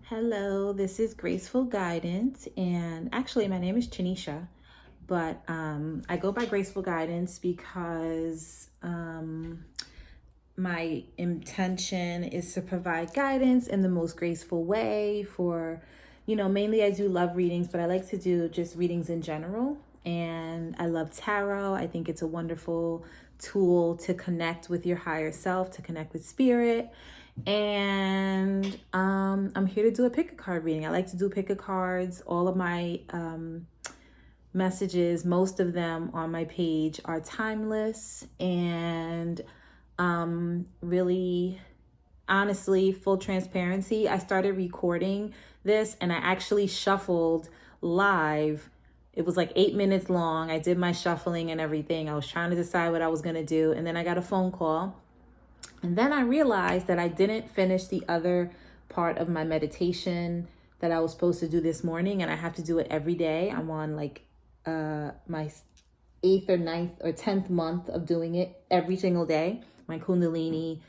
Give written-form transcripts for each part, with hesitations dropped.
Hello, this is Graceful Guidance, and actually, my name is Chanisha, but I go by Graceful Guidance because my intention is to provide guidance in the most graceful way for, mainly I do love readings, but I like to do just readings in general. And I love tarot. I think it's a wonderful tool to connect with your higher self, to connect with spirit. And I'm here to do a pick a card reading. I like to do pick a cards. All of my messages, most of them on my page, are timeless and really, honestly, full transparency. I started recording this and I actually shuffled live. It was like 8 minutes long. I did my shuffling and everything. I was trying to decide what I was going to do. And then I got a phone call. And then I realized that I didn't finish the other part of my meditation that I was supposed to do this morning. And I have to do it every day. I'm on like my 8th or 9th or 10th month of doing it every single day, my Kundalini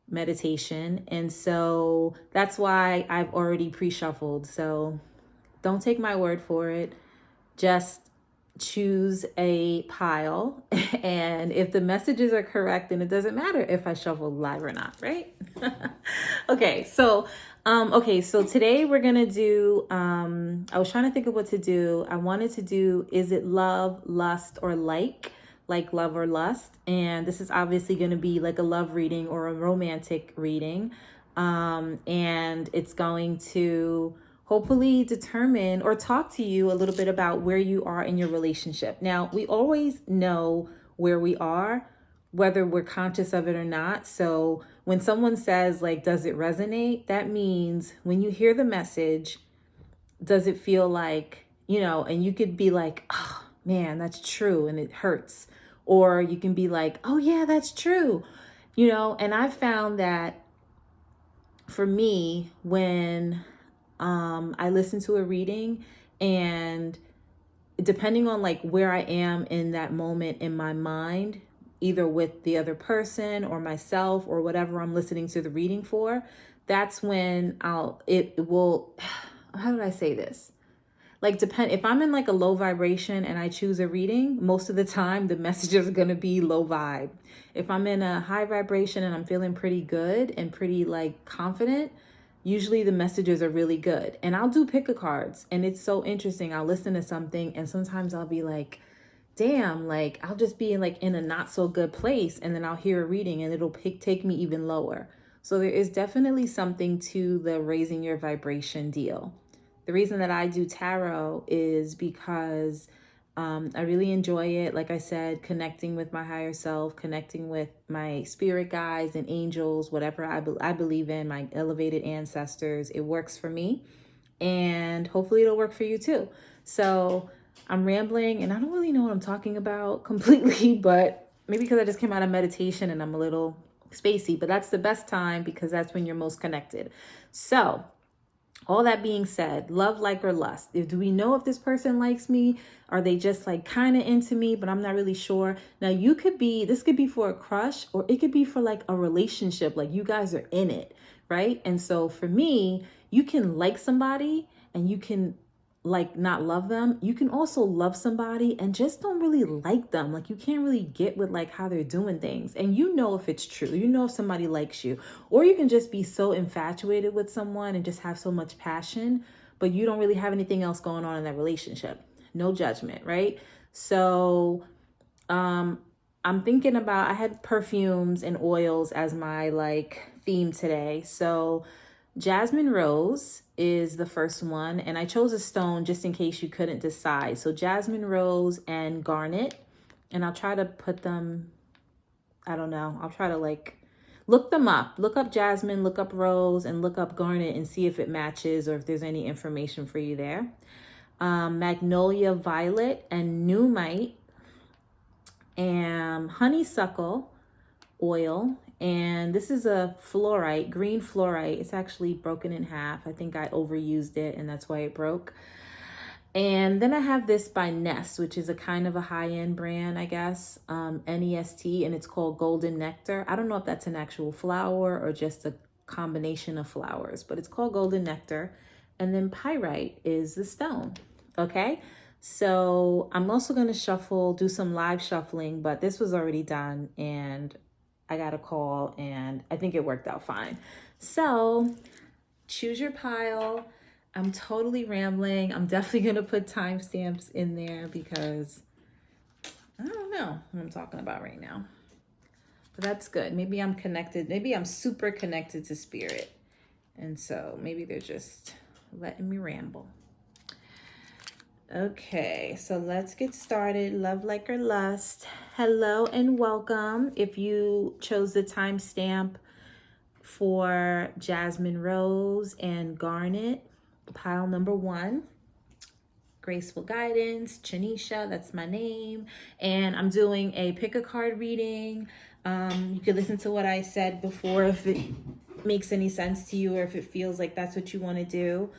meditation. And so that's why I've already pre-shuffled. So don't take my word for it. Just choose a pile. And if the messages are correct, then it doesn't matter if I shuffle live or not, right? Okay, so today we're gonna do I was trying to think of what to do. I wanted to do, is it love, lust, or like love or lust? And this is obviously going to be like a love reading or a romantic reading. And it's going to hopefully determine or talk to you a little bit about where you are in your relationship. Now, we always know where we are, whether we're conscious of it or not. So when someone says, like, does it resonate? That means when you hear the message, does it feel like, and you could be like, oh man, that's true, and it hurts. Or you can be like, oh yeah, that's true. And I've found that for me, when I listen to a reading, and depending on like where I am in that moment in my mind, either with the other person or myself or whatever I'm listening to the reading for, that's when it will, how did I say this? Like, if I'm in like a low vibration and I choose a reading, most of the time the messages are going to be low vibe. If I'm in a high vibration and I'm feeling pretty good and pretty like confident, usually the messages are really good. And I'll do pick a cards, and it's so interesting. I'll listen to something and sometimes I'll be like, damn, like I'll just be in a not so good place, and then I'll hear a reading and it'll take me even lower. So there is definitely something to the raising your vibration deal. The reason that I do tarot is because I really enjoy it. Like I said, connecting with my higher self, connecting with my spirit guides and angels, whatever I believe in, my elevated ancestors. It works for me, and hopefully it'll work for you too. So I'm rambling and I don't really know what I'm talking about completely, but maybe because I just came out of meditation and I'm a little spacey, but that's the best time because that's when you're most connected. So all that being said, love, like, or lust. Do we know if this person likes me? Are they just like kind of into me, but I'm not really sure? Now, this could be for a crush, or it could be for like a relationship, like you guys are in it, right? And so for me, you can like somebody and you can like not love them. You can also love somebody and just don't really like them. Like you can't really get with like how they're doing things. And if it's true, if somebody likes you, or you can just be so infatuated with someone and just have so much passion, but you don't really have anything else going on in that relationship. No judgment, right? So, I'm thinking about, I had perfumes and oils as my like theme today. So Jasmine-rose is the first one, and I chose a stone just in case you couldn't decide. So Jasmine-rose and garnet, and I'll try to put them, I don't know, I'll try to like look them up. Look up jasmine, look up rose, and look up garnet and see if it matches or if there's any information for you there. Magnolia-violet and nuumite, and honeysuckle oil, and this is a fluorite, green fluorite. It's actually broken in half. I think I overused it and that's why it broke. And then I have this by Nest, which is a kind of a high-end brand, I guess, Nest, and it's called Golden Nectar. I don't know if that's an actual flower or just a combination of flowers, but it's called golden nectar. And then pyrite is the stone. Okay. So I'm also going to shuffle, do some live shuffling, but this was already done and I got a call and I think it worked out fine. So choose your pile. I'm totally rambling. I'm definitely going to put timestamps in there because I don't know what I'm talking about right now. But that's good. Maybe I'm connected. Maybe I'm super connected to spirit. And so maybe they're just letting me ramble. Okay, so let's get started. Love, like, or lust. Hello and welcome. If you chose the timestamp for Jasmine-rose and garnet, pile number 1, graceful guidance, Chanisha, that's my name. And I'm doing a pick a card reading. You can listen to what I said before if it makes any sense to you or if it feels like that's what you want to do.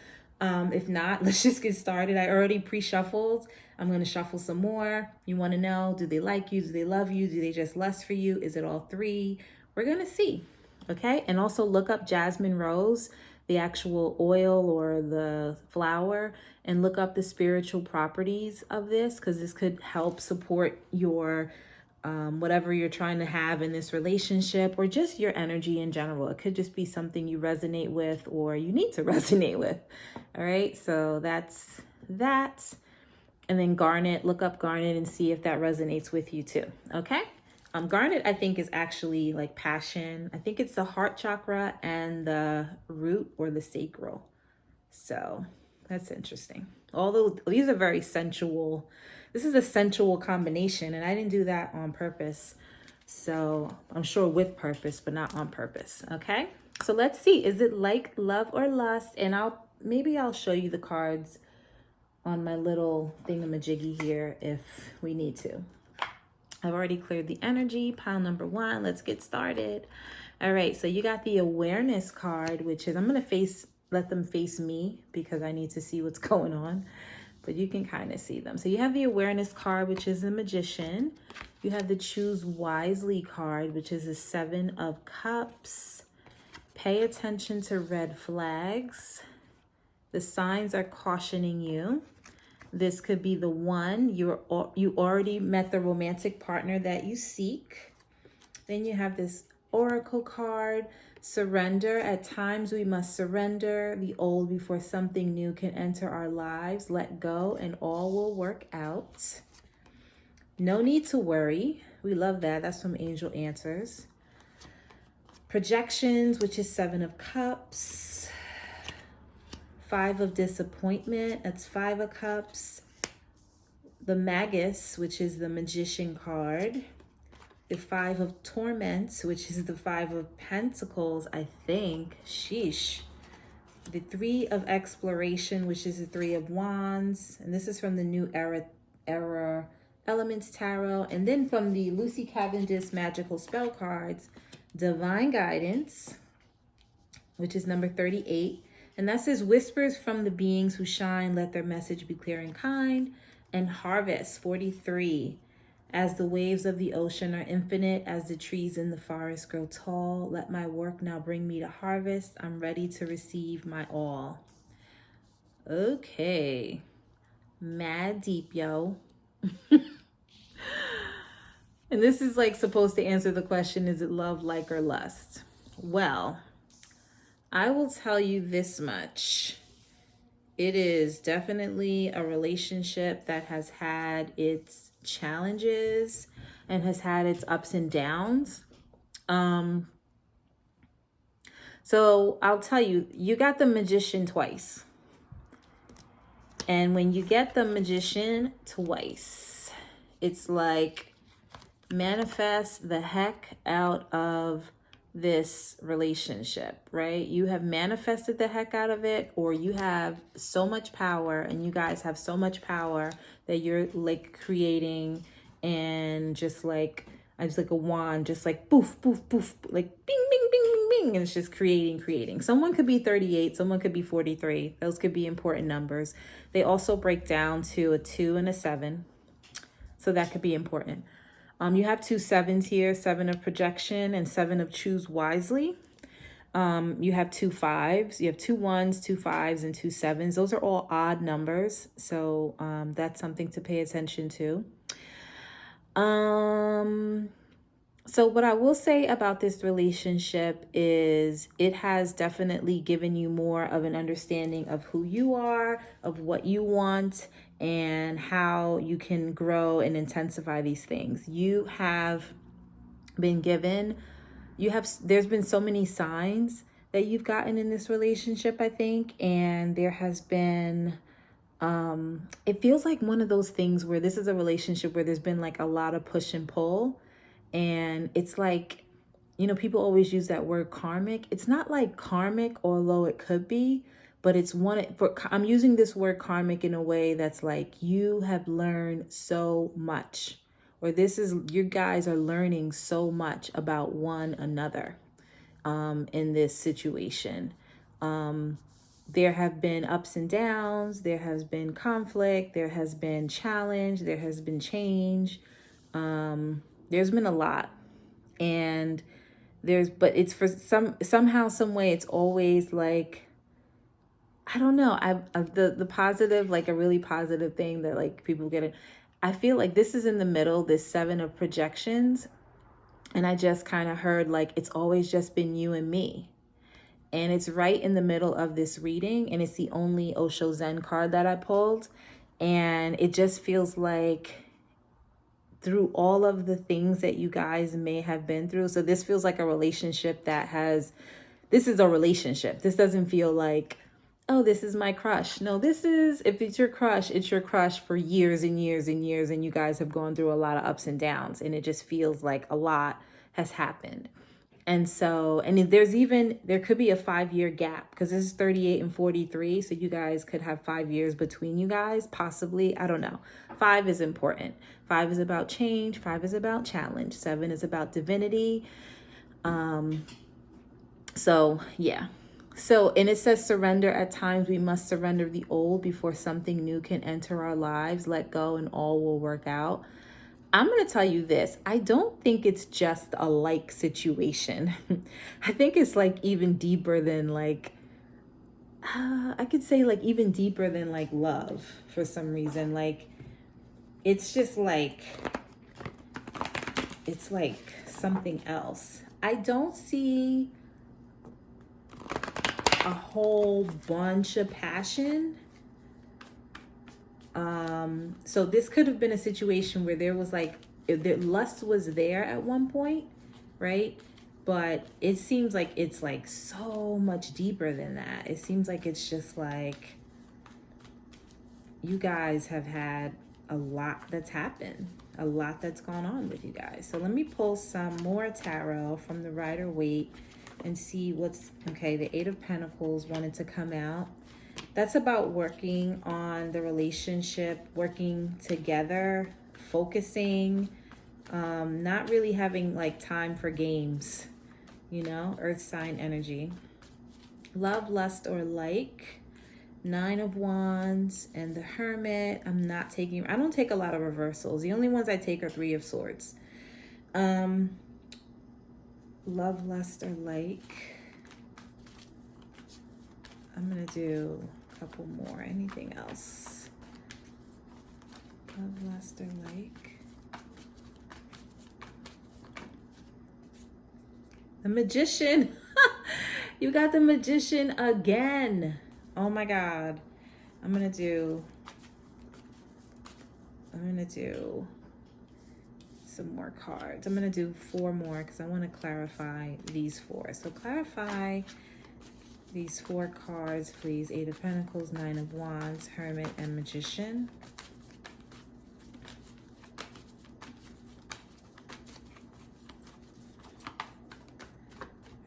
If not, let's just get started. I already pre-shuffled. I'm going to shuffle some more. You want to know, do they like you? Do they love you? Do they just lust for you? Is it all 3? We're going to see. Okay. And also look up Jasmine-rose, the actual oil or the flower, and look up the spiritual properties of this, because this could help support your whatever you're trying to have in this relationship, or just your energy in general. It could just be something you resonate with or you need to resonate with. All right, so that's that. And then garnet, look up garnet and see if that resonates with you too. Okay, garnet I think is actually like passion. I think it's the heart chakra and the root or the sacral. So that's interesting. Although these are very sensual. This is a sensual combination, and I didn't do that on purpose. So I'm sure with purpose, but not on purpose. Okay. So let's see. Is it like, love, or lust? And maybe I'll show you the cards on my little thingamajiggy here if we need to. I've already cleared the energy. Pile number 1. Let's get started. All right. So you got the awareness card, which is, I'm going to let them face me because I need to see what's going on. But you can kind of see them. So you have the awareness card, which is the magician. You have the choose wisely card, which is the 7 of cups. Pay attention to red flags. The signs are cautioning you. This could be the one. You already met the romantic partner that you seek. Then you have this oracle card. Surrender. At times we must surrender the old before something new can enter our lives. Let go and all will work out. No need to worry. We love that. That's from Angel Answers. Projections, which is 7 of cups. 5 of disappointment. That's 5 of cups. The magus, which is the magician card. The 5 of torments, which is the 5 of pentacles, I think. Sheesh. The 3 of exploration, which is the 3 of wands. And this is from the New Era Elements Tarot. And then from the Lucy Cavendish Magical Spell cards, Divine Guidance, which is number 38. And that says, whispers from the beings who shine, let their message be clear and kind. And Harvest, 43. As the waves of the ocean are infinite, as the trees in the forest grow tall, let my work now bring me to harvest. I'm ready to receive my all. Okay. Mad deep, yo. And this is like supposed to answer the question, is it love, like, or lust? Well, I will tell you this much. It is definitely a relationship that has had its challenges and has had its ups and downs. So I'll tell you, you got the magician twice. And when you get the magician twice, it's like manifest the heck out of this relationship, right? You have manifested the heck out of it, or you have so much power, and you guys have so much power that you're like creating, and just like, I just like a wand, just like poof, poof, poof, like bing, bing, bing, bing, bing. And it's just creating. Someone could be 38, someone could be 43. Those could be important numbers. They also break down to a 2 and a 7. So that could be important. You have 2 7s here, 7 of projection and 7 of choose wisely. You have 2 5s, you have 2 1s, 2 5s, and 2 7s. Those are all odd numbers. So that's something to pay attention to. So what I will say about this relationship is it has definitely given you more of an understanding of who you are, of what you want, and how you can grow and intensify these things. You have been given, there's been so many signs that you've gotten in this relationship, I think, and there has been it feels like one of those things where this is a relationship where there's been like a lot of push and pull. And it's like, people always use that word karmic. It's not like karmic, although it could be, but I'm using this word karmic in a way that's like, you have learned so much, or you guys are learning so much about one another in this situation. There have been ups and downs, there has been conflict, there has been challenge, there has been change. There's been a lot, and but it's for somehow, some way, it's always like, I don't know. The positive, like a really positive thing that like people get it. I feel like this is in the middle, this 7 of projections. And I just kind of heard like, it's always just been you and me. And it's right in the middle of this reading. And it's the only Osho Zen card that I pulled. And it just feels like, through all of the things that you guys may have been through. So this feels like a relationship this is a relationship. This doesn't feel like, oh, this is my crush. No, if it's your crush for years and years and years. And you guys have gone through a lot of ups and downs. And it just feels like a lot has happened. And so, and there could be a 5-year gap, because this is 38 and 43. So you guys could have 5 years between you guys, possibly. I don't know. 5 is important. 5 is about change. 5 is about challenge. 7 is about divinity. So yeah. So, and it says surrender. At times we must surrender the old before something new can enter our lives. Let go and all will work out. I'm going to tell you this. I don't think it's just a like situation. I think it's like even deeper than like, I could say like even deeper than like love for some reason. Like, it's just like, it's like something else. I don't see a whole bunch of passion. So this could have been a situation where there was like, if the lust was there at one point, right? But it seems like it's like so much deeper than that. It seems like it's just like, you guys have had a lot that's happened, a lot that's gone on with you guys. So let me pull some more tarot from the Rider-Waite and see okay. The 8 of Pentacles wanted to come out. That's about working on the relationship, working together, focusing, not really having like time for games, Earth sign energy. Love, lust, or like. 9 of Wands and the Hermit. I don't take a lot of reversals. The only ones I take are 3 of Swords. Love, lust, or like. I'm going to do a couple more. Anything else? Love, lust, or like. The Magician. You got the Magician again. Oh my God. I'm going to do some more cards. I'm going to do 4 more because I want to clarify these 4. So clarify these 4 cards, please. 8 of Pentacles, 9 of Wands, Hermit, and Magician.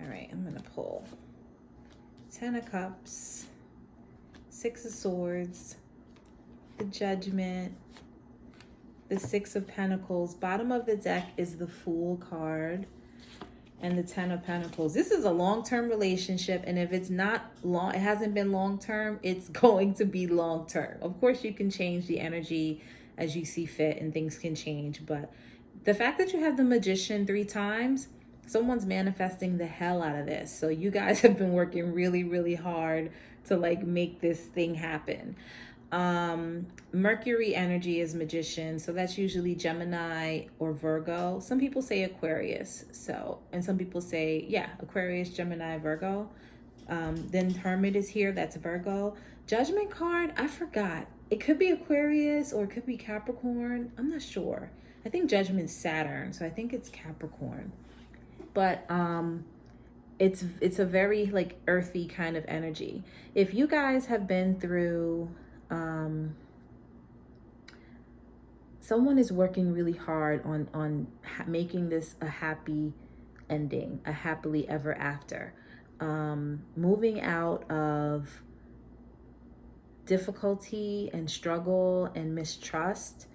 All right, I'm going to pull 10 of Cups, 6 of Swords, the Judgment, the 6 of Pentacles. Bottom of the deck is the Fool card, and the 10 of Pentacles. This is a long-term relationship, and if it's not long, it hasn't been long-term, it's going to be long-term. Of course, you can change the energy as you see fit, and things can change, but the fact that you have the Magician 3 times, someone's manifesting the hell out of this. So you guys have been working really, really hard to like make this thing happen. Mercury energy is magician, so that's usually Gemini or Virgo. Some people say Aquarius, so, and some people say, yeah, Aquarius, Gemini, Virgo. Then Hermit is here, that's Virgo. Judgment card, I forgot. It could be Aquarius or it could be Capricorn. I'm not sure. I think Judgment's Saturn, so I think it's Capricorn. But it's a very like earthy kind of energy. If you guys have been through someone is working really hard on making this a happy ending, a happily ever after, moving out of difficulty and struggle and mistrust,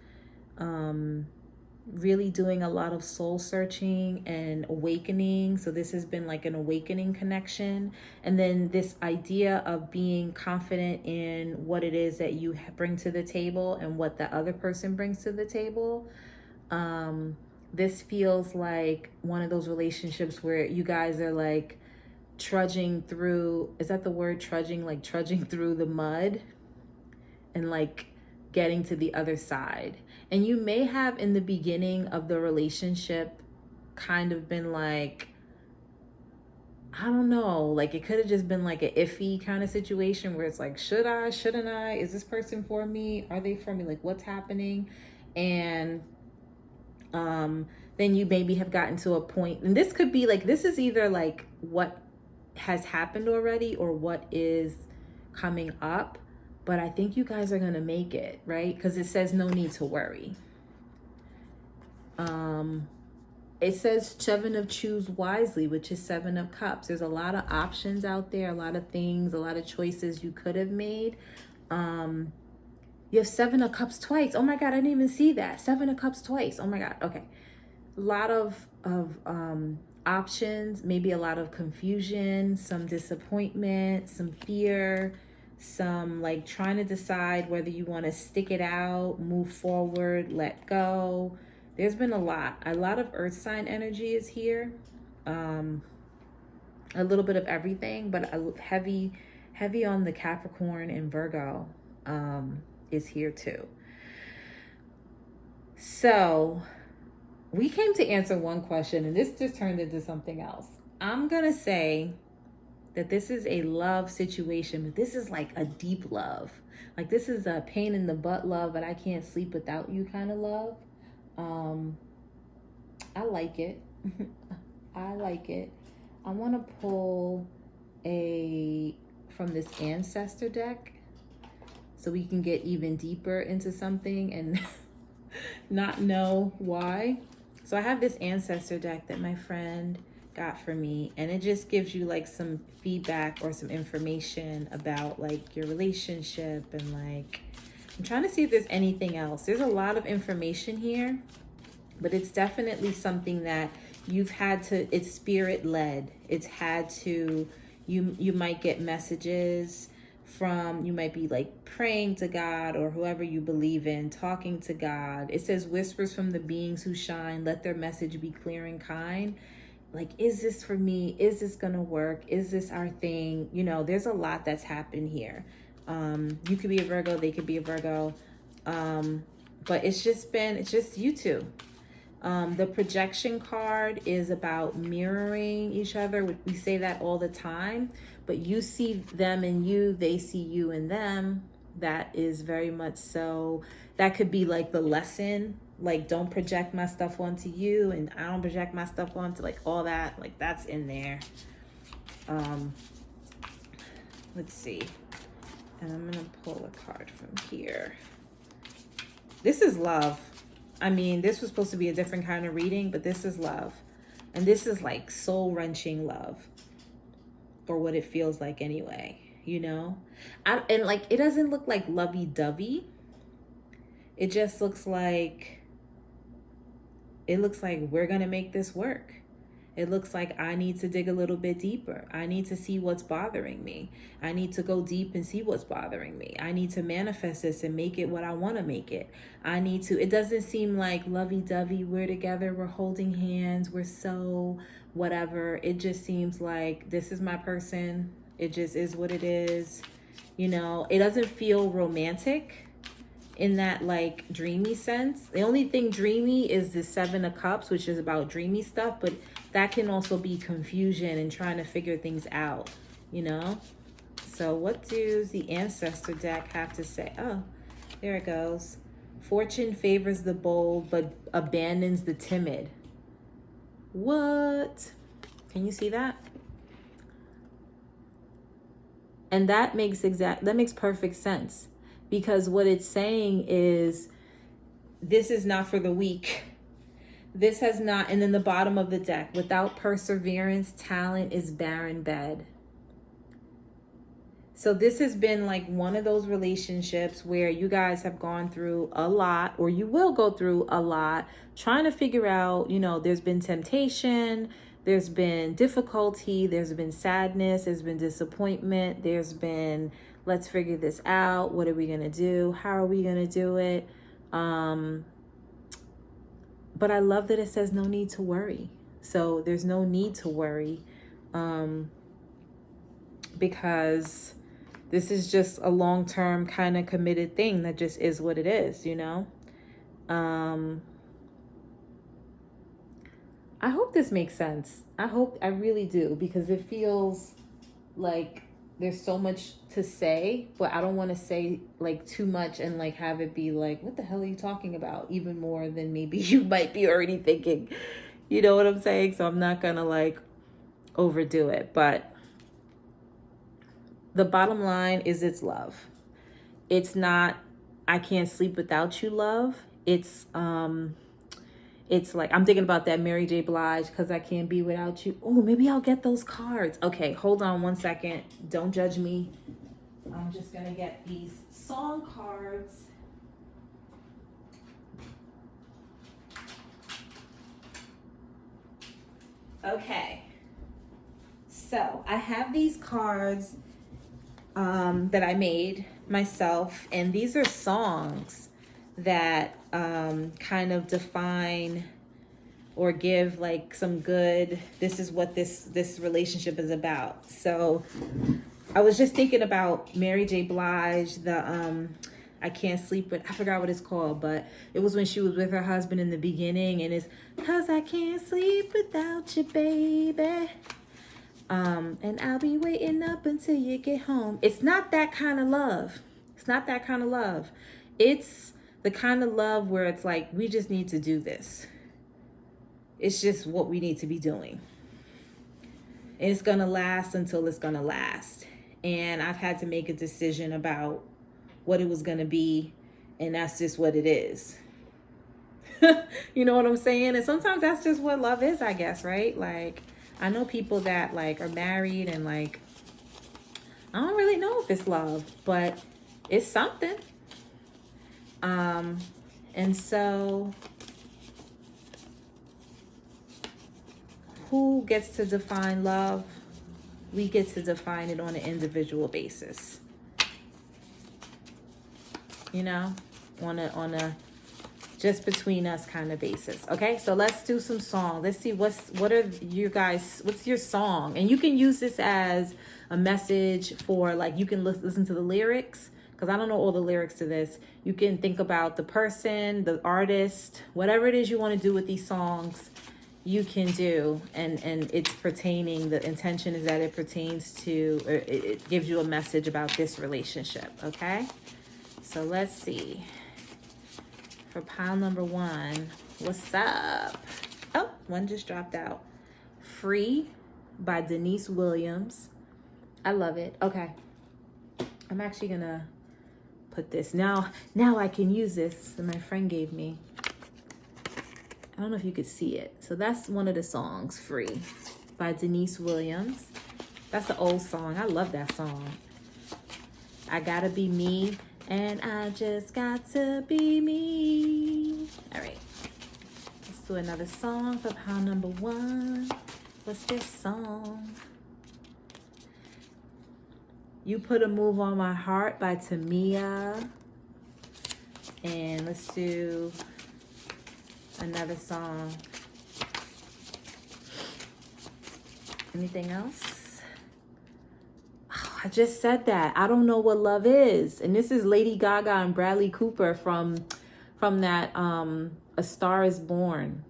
really doing a lot of soul searching and awakening. So this has been like an awakening connection. And then this idea of being confident in what it is that you bring to the table and what the other person brings to the table. This feels like one of those relationships where you guys are like trudging through, is that the word, trudging, like trudging through the mud and like getting to the other side. And you may have in the beginning of the relationship kind of been like, I don't know, like it could have just been like an iffy kind of situation where it's like, should I, shouldn't I? Is this person for me? Are they for me? Like what's happening? And then you maybe have gotten to a point, and this could be like, this is either like what has happened already or what is coming up. But I think you guys are going to make it, right? Because it says no need to worry. It says 7 of choose wisely, which is 7 of cups. There's a lot of options out there, a lot of things, a lot of choices you could have made. You have 7 of cups twice. Oh my God, I didn't even see that. 7 of cups twice. Oh my God. Okay. A lot of options, maybe a lot of confusion, some disappointment, some fear, some like trying to decide whether you want to stick it out, move forward, let go. There's been a lot of earth sign energy is here. A little bit of everything, but a heavy on the Capricorn and Virgo is here too. So we came to answer one question and this just turned into something else. I'm gonna say that this is a love situation, but this is like a deep love. Like this is a pain in the butt love, but I can't sleep without you kind of love. I like it. I like it. I want to pull from this ancestor deck so we can get even deeper into something and not know why. So I have this ancestor deck that my friend got for me, and it just gives you like some feedback or some information about like your relationship, and like I'm trying to see if there's anything else. There's a lot of information here, but it's definitely something that you've had to, it's spirit led. It's had to, you might get messages from, you might be like praying to God or whoever you believe in, talking to God. It says whispers from the beings who shine, let their message be clear and kind. Like, is this for me? Is this gonna work? Is this our thing? You know, there's a lot that's happened here. You could be a Virgo, they could be a Virgo. But it's just you two. The projection card is about mirroring each other. We say that all the time, but you see them in you, they see you in them. That is very much so. That could be like the lesson, like don't project my stuff onto you and I don't project my stuff onto, like all that, like that's in there. Let's see. And I'm gonna pull a card from here. This is love. I mean, this was supposed to be a different kind of reading, but this is love. And this is like soul-wrenching love. Or what it feels like anyway, you know? And like, it doesn't look like lovey-dovey. It just looks like, we're gonna make this work. It looks like I need to dig a little bit deeper. I need to see what's bothering me. I need to go deep and see what's bothering me. I need to manifest this and make it what I want to make it. I need to, it doesn't seem like lovey-dovey, we're together, we're holding hands, we're so whatever. It just seems like this is my person. It just is what it is. You know, it doesn't feel romantic in that like dreamy sense. The only thing dreamy is the 7 of Cups, which is about dreamy stuff, but that can also be confusion and trying to figure things out, you know? So what does the ancestor deck have to say? Oh, there it goes. Fortune favors the bold, but abandons the timid. What? Can you see that? And that makes perfect sense, because what it's saying is this is not for the weak. This has not, and then the bottom of the deck, without perseverance, talent is barren bed. So this has been like one of those relationships where you guys have gone through a lot, or you will go through a lot, trying to figure out, you know, there's been temptation, there's been difficulty, there's been sadness, there's been disappointment, there's been, let's figure this out. What are we going to do? How are we going to do it? But I love that it says no need to worry. So there's no need to worry, because this is just a long-term kind of committed thing that just is what it is, you know? I hope this makes sense. I really do, because it feels like there's so much to say, but I don't want to say like too much and like have it be like, what the hell are you talking about? Even more than maybe you might be already thinking, you know what I'm saying? So I'm not gonna like overdo it, but the bottom line is it's love. It's not, I can't sleep without you love. It's like, I'm thinking about that Mary J. Blige, because I can't be without you. Oh, maybe I'll get those cards. Okay, hold on one second. Don't judge me. I'm just going to get these song cards. Okay. So I have these cards that I made myself, and these are songs that kind of define or give like some good, this is what this relationship is about. So I was just thinking about Mary J. Blige, the I can't sleep with, I forgot what it's called, but it was when she was with her husband in the beginning, and it's 'cause I can't sleep without you, baby. And I'll be waiting up until you get home. It's not that kind of love. It's not that kind of love. It's the kind of love where it's like, we just need to do this. It's just what we need to be doing. And it's going to last until it's going to last. And I've had to make a decision about what it was going to be. And that's just what it is. You know what I'm saying? And sometimes that's just what love is, I guess, right? Like, I know people that like are married and like, I don't really know if it's love, but it's something. And so who gets to define love? We get to define it on an individual basis. You know, on a just between us kind of basis. Okay, so let's do some song. Let's see what's your song? And you can use this as a message for, like, you can listen to the lyrics, because I don't know all the lyrics to this. You can think about the person, the artist, whatever it is you want to do with these songs, you can do. And it's pertaining, the intention is that it pertains to, or it gives you a message about this relationship. Okay, so let's see. For pile number 1, what's up? Oh, one just dropped out. Free by Denise Williams. I love it. Okay, I'm actually gonna put this now I can use this that my friend gave me. I don't know if you could see it. So that's one of the songs, Free by Denise Williams. That's an old song. I love that song. I gotta be me, and I just got to be me. All right, let's do another song for pile number 1. What's this song? You Put a Move on My Heart by Tamia. And let's do another song. Anything else? Oh, I just said that. I Don't Know What Love Is. And this is Lady Gaga and Bradley Cooper from that A Star Is Born.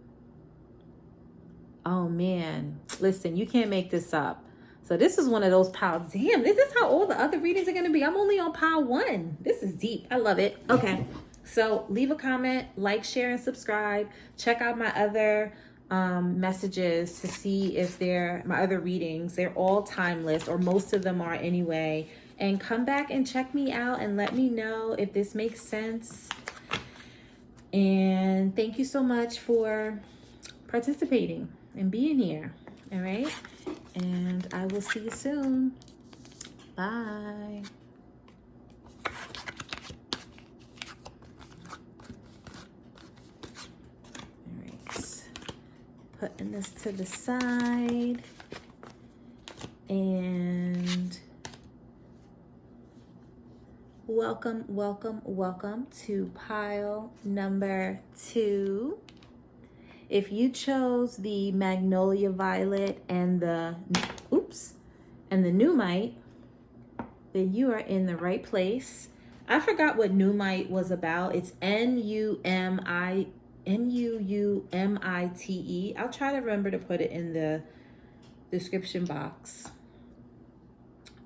Oh man, listen, you can't make this up. So this is one of those piles. Damn, is this how all the other readings are going to be? I'm only on pile 1. This is deep. I love it. Okay, so leave a comment, like, share, and subscribe. Check out my other messages to see if they're my other readings. They're all timeless, or most of them are anyway. And come back and check me out and let me know if this makes sense. And thank you so much for participating and being here. All right. And I will see you soon. Bye. All right. Putting this to the side. And welcome, welcome, welcome to pile number 2. If you chose the Magnolia-violet and the nuumite, then you are in the right place. I forgot what nuumite was about. It's Nuumite. I'll try to remember to put it in the description box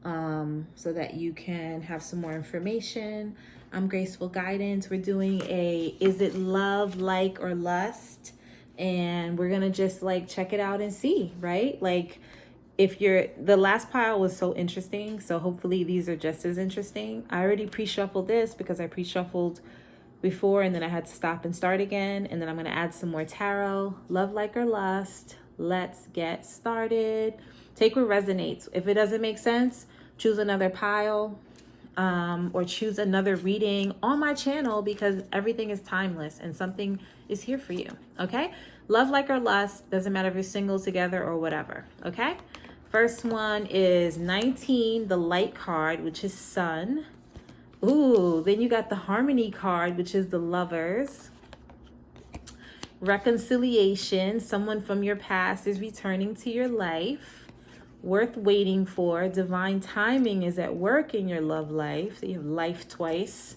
so that you can have some more information. I'm Graceful Guidance. We're doing a Is It Love, Like, or Lust? And we're gonna just like check it out and see, right? Like the last pile was so interesting, so hopefully these are just as interesting. I already pre-shuffled this because I pre-shuffled before and then I had to stop and start again. And then I'm gonna add some more tarot. Love, like, or lust. Let's get started. Take what resonates. If it doesn't make sense, choose another pile or choose another reading on my channel, because everything is timeless and something is here for you. Okay, love, like, or lust, doesn't matter if you're single, together, or whatever. Okay, first one is 19, the light card, which is sun. Ooh, then you got the harmony card, which is the lovers. Reconciliation, someone from your past is returning to your life. Worth waiting for, divine timing is at work in your love life. So you have life twice,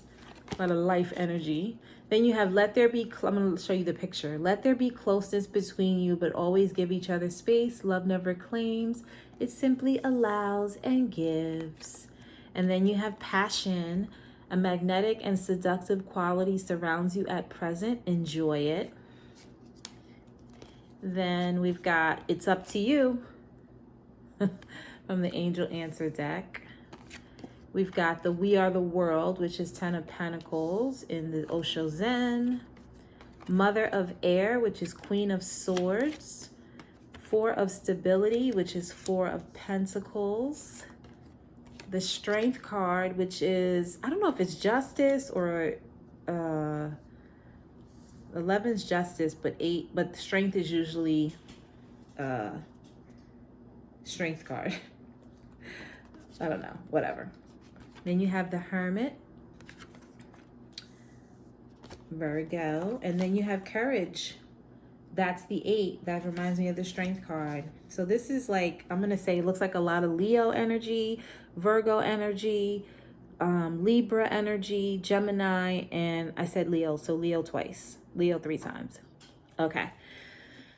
a lot of life energy. Then you have let there be, I'm going to show you the picture. Let there be closeness between you, but always give each other space. Love never claims. It simply allows and gives. And then you have passion. A magnetic and seductive quality surrounds you at present. Enjoy it. Then we've got It's Up to You from the Angel Answer deck. We've got the We Are the World, which is 10 of Pentacles in the Osho Zen. Mother of Air, which is Queen of Swords. 4 of Stability, which is 4 of Pentacles. The Strength card, which is, I don't know if it's Justice or 11's Justice, but Strength is usually Strength card. I don't know, whatever. Then you have the Hermit, Virgo, and then you have Courage. That's the 8. That reminds me of the Strength card. So this is like, I'm gonna say it looks like a lot of Leo energy, Virgo energy, Libra energy, Gemini, and I said Leo, so Leo twice, Leo 3 times. Okay,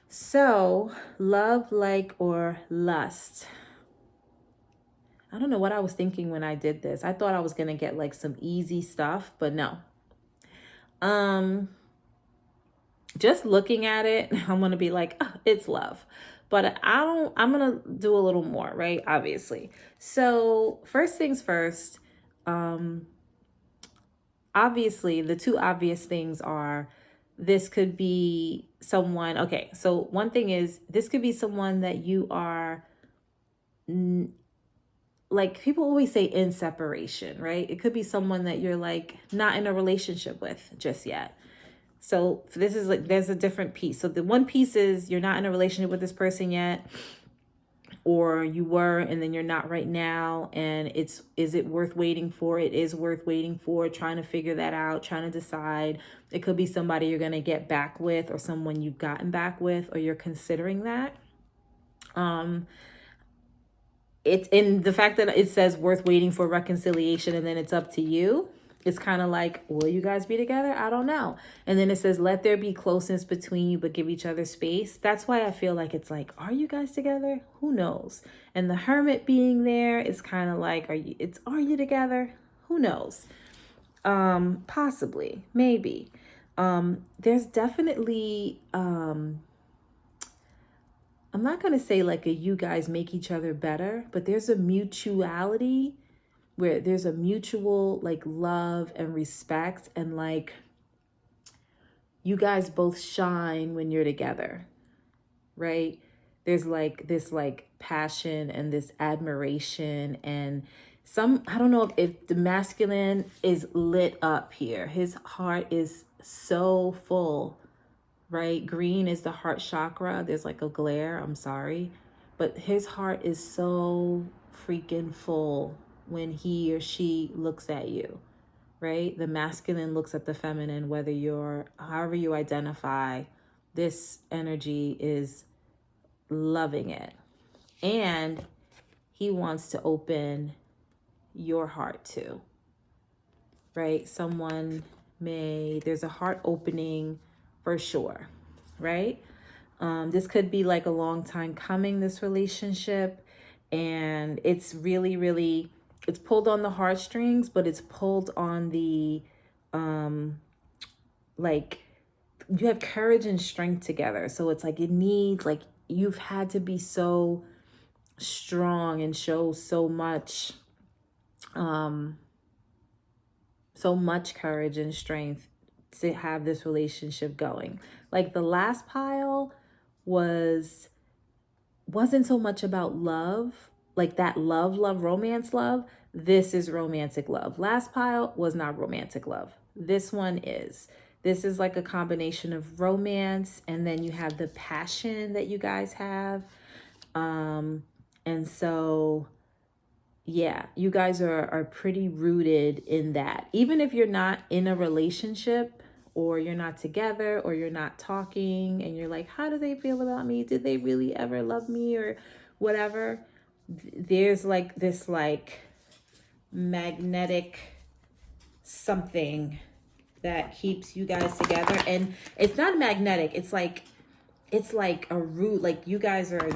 so love, like, or lust. I don't know what I was thinking when I did this. I thought I was gonna get like some easy stuff, but no. Just looking at it, I'm gonna be like, oh, it's love. But I'm gonna do a little more, right? Obviously. So first things first, obviously the 2 obvious things are, this could be someone, okay, so one thing is, this could be someone that you are, like, people always say in separation, right? It could be someone that you're like not in a relationship with just yet. So this is like, there's a different piece. So the one piece is you're not in a relationship with this person yet. or you were and then you're not right now, and is it worth waiting for? It is worth waiting for, trying to figure that out, trying to decide. It could be somebody you're going to get back with, or someone you've gotten back with, or you're considering that. It's in the fact that it says worth waiting for reconciliation, and then it's up to you. It's kind of like, will you guys be together? I don't know. And then it says, let there be closeness between you, but give each other space. That's why I feel like it's like, are you guys together? Who knows? And the Hermit being there is kind of like, are you together? Who knows? Possibly, maybe. There's definitely, I'm not going to say like you guys make each other better, but there's a mutuality where there's a mutual like love and respect, and like you guys both shine when you're together, right? There's like this like passion and this admiration, and I don't know if the masculine is lit up here. His heart is so full, right? Green is the heart chakra. There's like a glare, I'm sorry. But his heart is so freaking full when he or she looks at you, right? The masculine looks at the feminine, whether however you identify, this energy is loving it. And he wants to open your heart too, right? There's a heart opening for sure, right? This could be like a long time coming, this relationship, and it's really, really, it's pulled on the heartstrings, but it's pulled on the, like, you have courage and strength together. So it's like, it needs, like, you've had to be so strong and show so much courage and strength to have this relationship going. Like the last pile wasn't so much about love, like that love, romance love. This is romantic love. Last pile was not romantic love. This one is. This is like a combination of romance, and then you have the passion that you guys have. And so, yeah, you guys are pretty rooted in that. Even if you're not in a relationship, or you're not together, or you're not talking, and you're like, how do they feel about me? Did they really ever love me, or whatever? There's like this like magnetic something that keeps you guys together. And it's not magnetic. It's like a root. Like you guys are,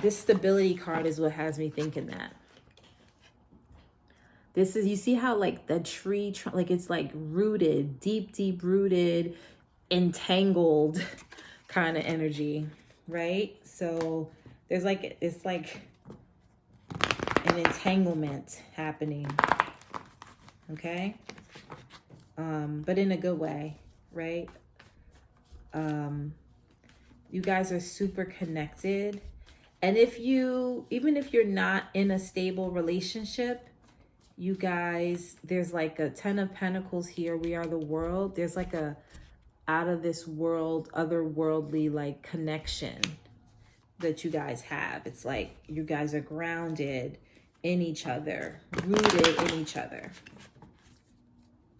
this stability card is what has me thinking that. This is, you see how like the tree, like it's like rooted, deep rooted, entangled kind of energy, right? So there's like, it's like an entanglement happening, okay? But in a good way, right? You guys are super connected. And even if you're not in a stable relationship, you guys, there's like a 10 of Pentacles here. We are the world. There's like a out of this world, otherworldly like connection that you guys have. It's like you guys are grounded in each other, rooted in each other.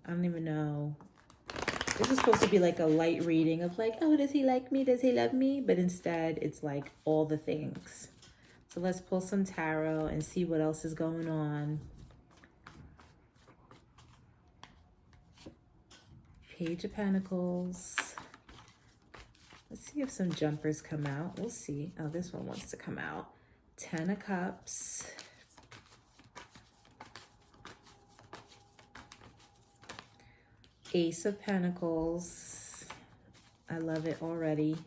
I don't even know. This is supposed to be like a light reading of like, oh, does he like me? Does he love me? But instead, it's like all the things. So let's pull some tarot and see what else is going on. Page of Pentacles. Let's see if some jumpers come out. We'll see. Oh, this one wants to come out. 10 of Cups. Ace of Pentacles. I love it already.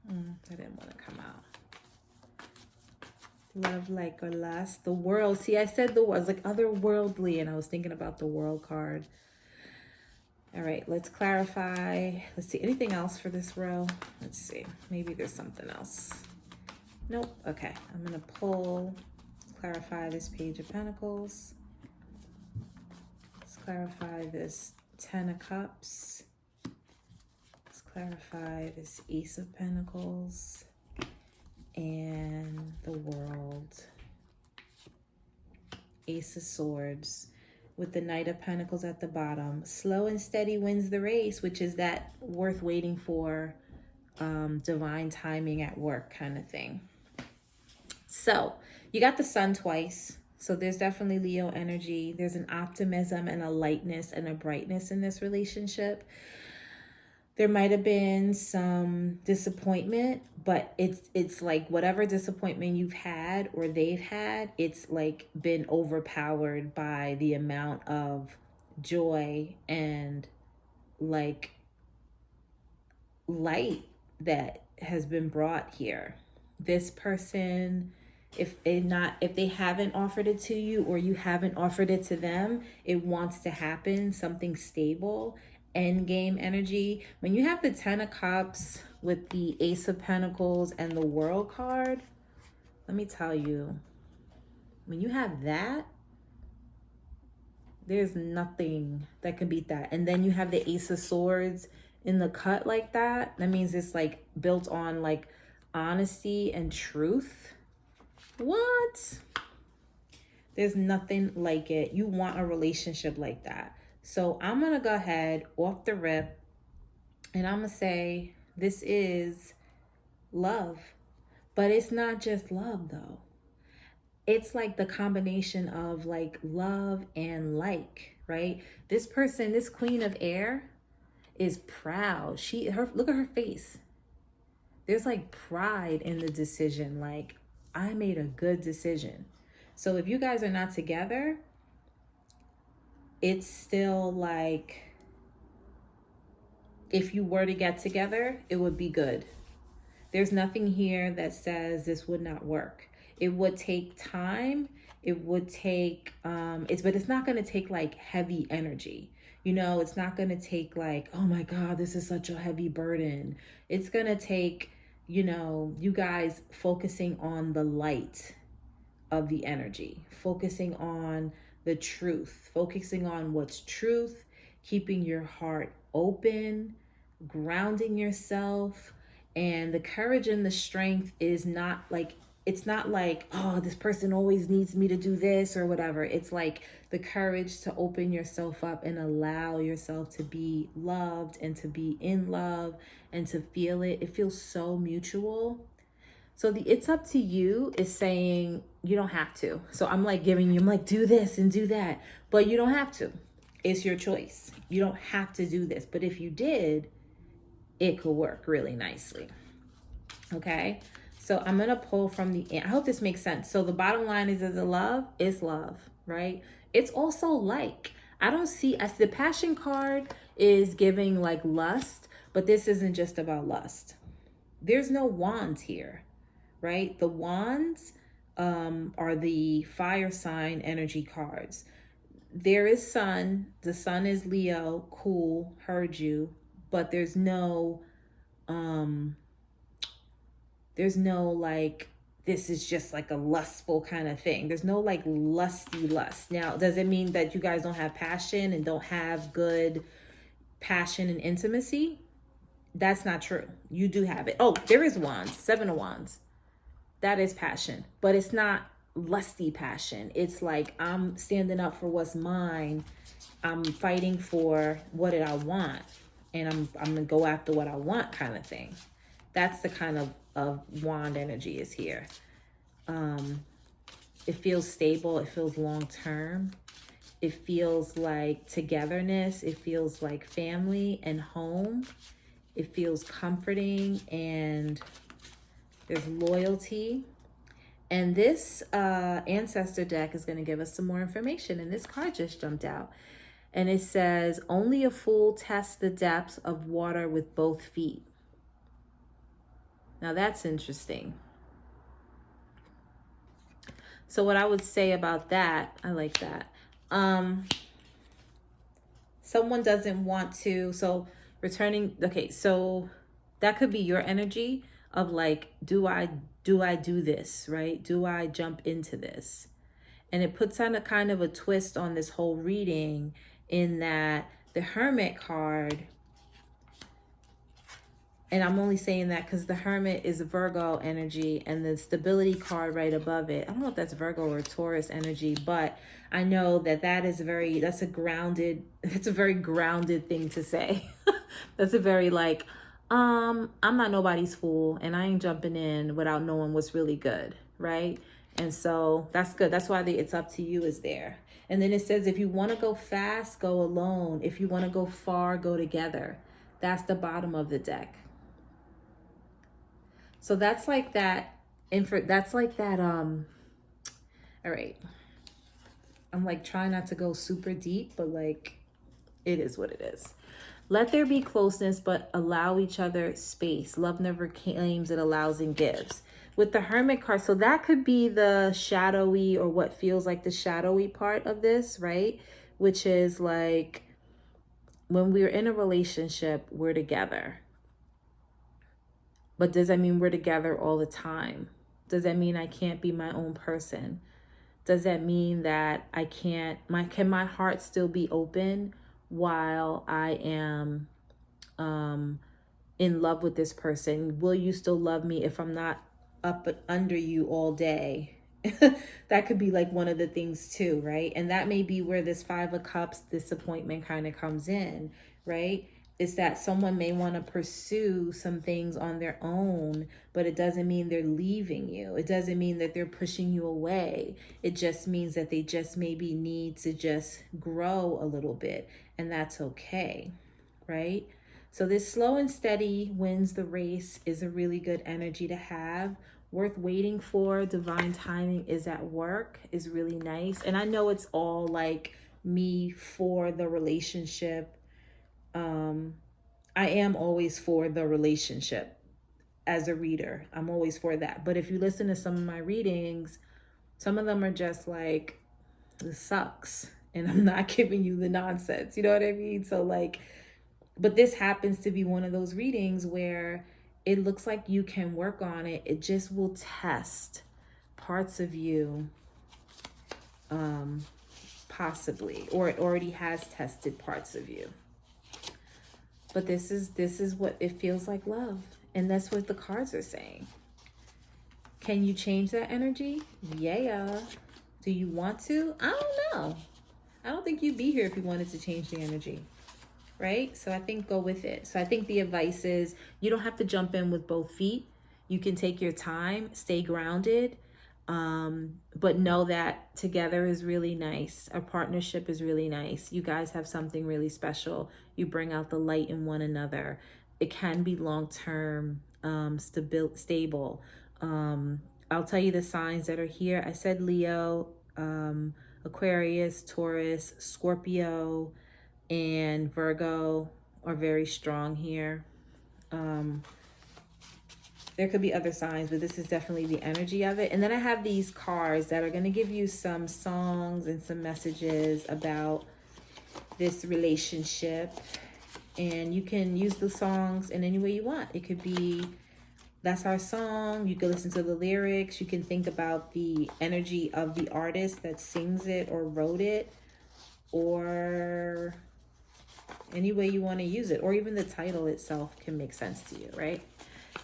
I didn't want to come out. Love, like, or lust. The World. See, I said the world. It's like otherworldly, and I was thinking about the World card. All right, let's clarify. Let's see, anything else for this row? Let's see, maybe there's something else. Nope, okay. I'm gonna pull, let's clarify this Page of Pentacles. Let's clarify this 10 of Cups. Let's clarify this Ace of Pentacles. and the World. Ace of Swords with the Knight of Pentacles at the bottom. Slow and steady wins the race, which is that worth waiting for, divine timing at work kind of thing. So you got the Sun twice. So there's definitely Leo energy. There's an optimism and a lightness and a brightness in this relationship. There might have been some disappointment, but it's like whatever disappointment you've had or they've had, it's like been overpowered by the amount of joy and like light that has been brought here. This person, if they haven't offered it to you or you haven't offered it to them, it wants to happen, something stable. End game energy. When you have the 10 of Cups with the Ace of Pentacles and the World card, let me tell you, when you have that, there's nothing that can beat that. And then you have the Ace of Swords in the cut like that. That means it's like built on like honesty and truth. What? There's nothing like it. You want a relationship like that. So I'm going to go ahead off the rip and I'm going to say this is love. But it's not just love though. It's like the combination of like love and like, right? This person, this Queen of Air is proud. Look at her face. There's like pride in the decision. Like, I made a good decision. So if you guys are not together, it's still like, if you were to get together, it would be good. There's nothing here that says this would not work. It would take time. It would take, but it's not going to take like heavy energy. You know, it's not going to take like, oh my God, this is such a heavy burden. It's going to take, you know, you guys focusing on the light of the energy, focusing on the truth, focusing on what's truth, keeping your heart open, grounding yourself. And the courage and the strength is not like, it's not like, oh, this person always needs me to do this or whatever. It's like the courage to open yourself up and allow yourself to be loved and to be in love and to feel it. It feels so mutual. So the it's up to you is saying you don't have to. So I'm like giving you, I'm like, do this and do that, but you don't have to. It's your choice. You don't have to do this. But if you did, it could work really nicely. Okay. So I'm going to pull from the end. I hope this makes sense. So the bottom line is the love is love, right? It's also like, I don't see, as the passion card is giving like lust, but this isn't just about lust. There's no wands here. Right? The wands are the fire sign energy cards. There is sun. The sun is Leo. Cool. Heard you. But there's no like, this is just like a lustful kind of thing. There's no like lusty lust. Now, does it mean that you guys don't have passion and don't have good passion and intimacy? That's not true. You do have it. Oh, there is wands. 7 of wands. That is passion, but it's not lusty passion. It's like, I'm standing up for what's mine. I'm fighting for what did I want, and I'm gonna go after what I want kind of thing. That's the kind of wand energy is here. It feels stable. It feels long term. It feels like togetherness. It feels like family and home. It feels comforting, and there's loyalty. And this ancestor deck is going to give us some more information. And this card just jumped out. And it says, only a fool tests the depths of water with both feet. Now that's interesting. So what I would say about that, I like that. Someone doesn't want to, so returning, okay, so that could be your energy of like, do I do this, right? Do I jump into this? And it puts on a kind of a twist on this whole reading in that the Hermit card And I'm only saying that because the Hermit is Virgo energy and the stability card right above it, I don't know if that's Virgo or Taurus energy, but I know that that's a very grounded thing to say. That's a very like, I'm not nobody's fool and I ain't jumping in without knowing what's really good, right? And so that's good. That's why the it's up to you is there. And then it says, if you want to go fast, go alone. If you want to go far, go together. That's the bottom of the deck. So that's like that. All right. I'm like trying not to go super deep, but like it is what it is. Let there be closeness, but allow each other space. Love never claims, it allows and gives. With the Hermit card, so that could be the shadowy or what feels like the shadowy part of this, right? Which is like when we're in a relationship, we're together. But does that mean we're together all the time? Does that mean I can't be my own person? Does that mean that I can't, can my heart still be open while I am in love with this person? Will you still love me if I'm not up under you all day? That could be like one of the things too, right? And that may be where this 5 of Cups disappointment kind of comes in, right? Is that someone may want to pursue some things on their own, but it doesn't mean they're leaving you. It doesn't mean that they're pushing you away. It just means that they just maybe need to just grow a little bit, and that's okay, right? So this slow and steady wins the race is a really good energy to have. Worth waiting for. Divine timing is at work is really nice. And I know it's all like me for the relationship. I am always for the relationship as a reader. I'm always for that. But if you listen to some of my readings, some of them are just like, this sucks. And I'm not giving you the nonsense. You know what I mean? So like, but this happens to be one of those readings where it looks like you can work on it. It just will test parts of you, possibly, or it already has tested parts of you. But this is what it feels like love. And that's what the cards are saying. Can you change that energy? Yeah. Do you want to? I don't know. I don't think you'd be here if you wanted to change the energy. Right? So I think go with it. So I think the advice is you don't have to jump in with both feet. You can take your time, stay grounded, but know that together is really nice. A partnership is really nice. You guys have something really special. You bring out the light in one another. It can be long-term, stable. I'll tell you the signs that are here. I said Leo, Aquarius, Taurus, Scorpio, and Virgo are very strong here. There could be other signs, but this is definitely the energy of it. And then I have these cards that are going to give you some songs and some messages about this relationship. And you can use the songs in any way you want. It could be, that's our song. You can listen to the lyrics. You can think about the energy of the artist that sings it or wrote it, or any way you want to use it, or even the title itself can make sense to you, right?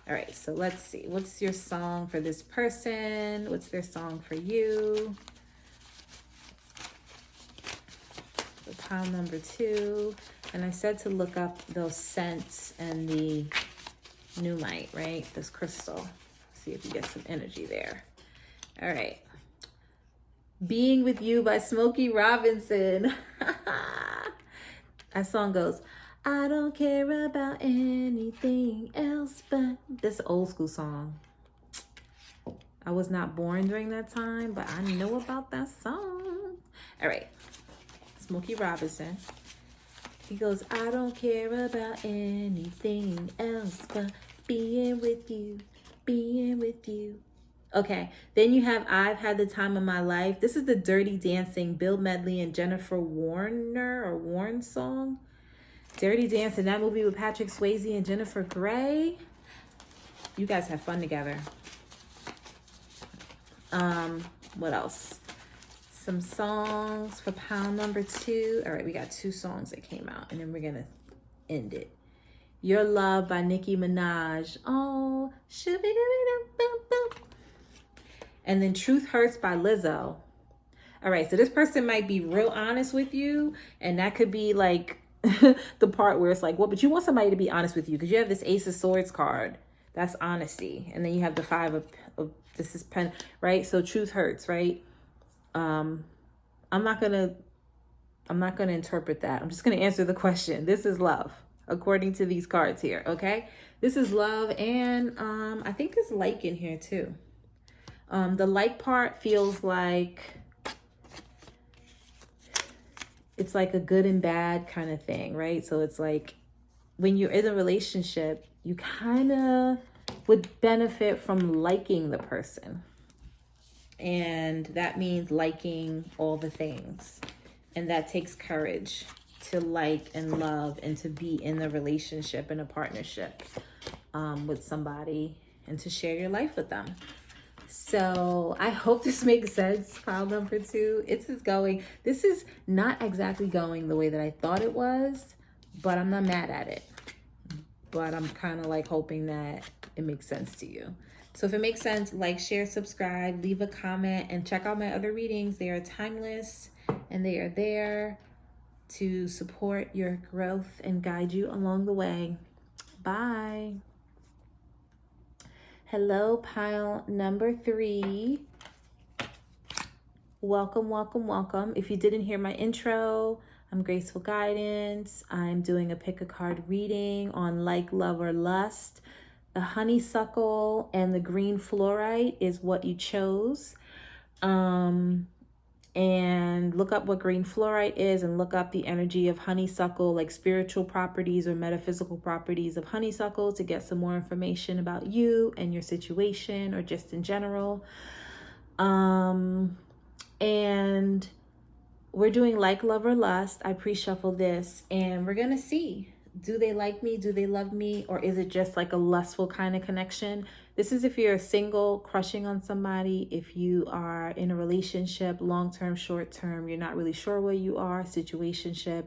All right, so let's see. What's your song for this person? What's their song for you? The pile number 2. And I said to look up those scents and the nuumite, right? This crystal. See if you get some energy there. All right. Being With You by Smokey Robinson. That song goes, I don't care about anything else but... This old school song. I was not born during that time, but I know about that song. All right. Smokey Robinson. He goes, I don't care about anything else but being with you, being with you. Okay, then you have I've Had the Time of My Life. This is the Dirty Dancing, Bill Medley and Jennifer Warren song. Dirty Dancing, that movie with Patrick Swayze and Jennifer Grey. You guys have fun together. What else? Some songs for pile number 2. All right, we got 2 songs that came out, and then we're gonna end it. Your Love by Nicki Minaj. Oh, and then Truth Hurts by Lizzo. All right, so this person might be real honest with you, and that could be like the part where it's like, well, but you want somebody to be honest with you because you have this Ace of Swords card. That's honesty. And then you have the Five of this is pen, right? So truth hurts, right? I'm not gonna interpret that. I'm just gonna answer the question. This is love, according to these cards here, okay? This is love, and I think there's like in here too. The like part feels like it's like a good and bad kind of thing, right? So it's like when you're in a relationship, you kind of would benefit from liking the person. And that means liking all the things. And that takes courage to like and love and to be in a relationship and a partnership with somebody and to share your life with them. So I hope this makes sense. Pile number 2. This is not exactly going the way that I thought it was, but I'm not mad at it. But I'm kind of like hoping that it makes sense to you. So if it makes sense, like, share, subscribe, leave a comment, and check out my other readings. They are timeless and they are there to support your growth and guide you along the way. Bye. Hello, pile number 3. Welcome, welcome, welcome. If you didn't hear my intro, I'm Graceful Guidance. I'm doing a pick a card reading on like, love, or lust. The honeysuckle and the green fluorite is what you chose. And look up what green fluorite is and look up the energy of honeysuckle, like spiritual properties or metaphysical properties of honeysuckle, to get some more information about you and your situation or just in general. And we're doing like, love, or lust. I pre-shuffle this and we're going to see, do they like me? Do they love me? Or is it just like a lustful kind of connection? This is if you're single, crushing on somebody. If you are in a relationship, long-term, short-term, you're not really sure where you are, situationship,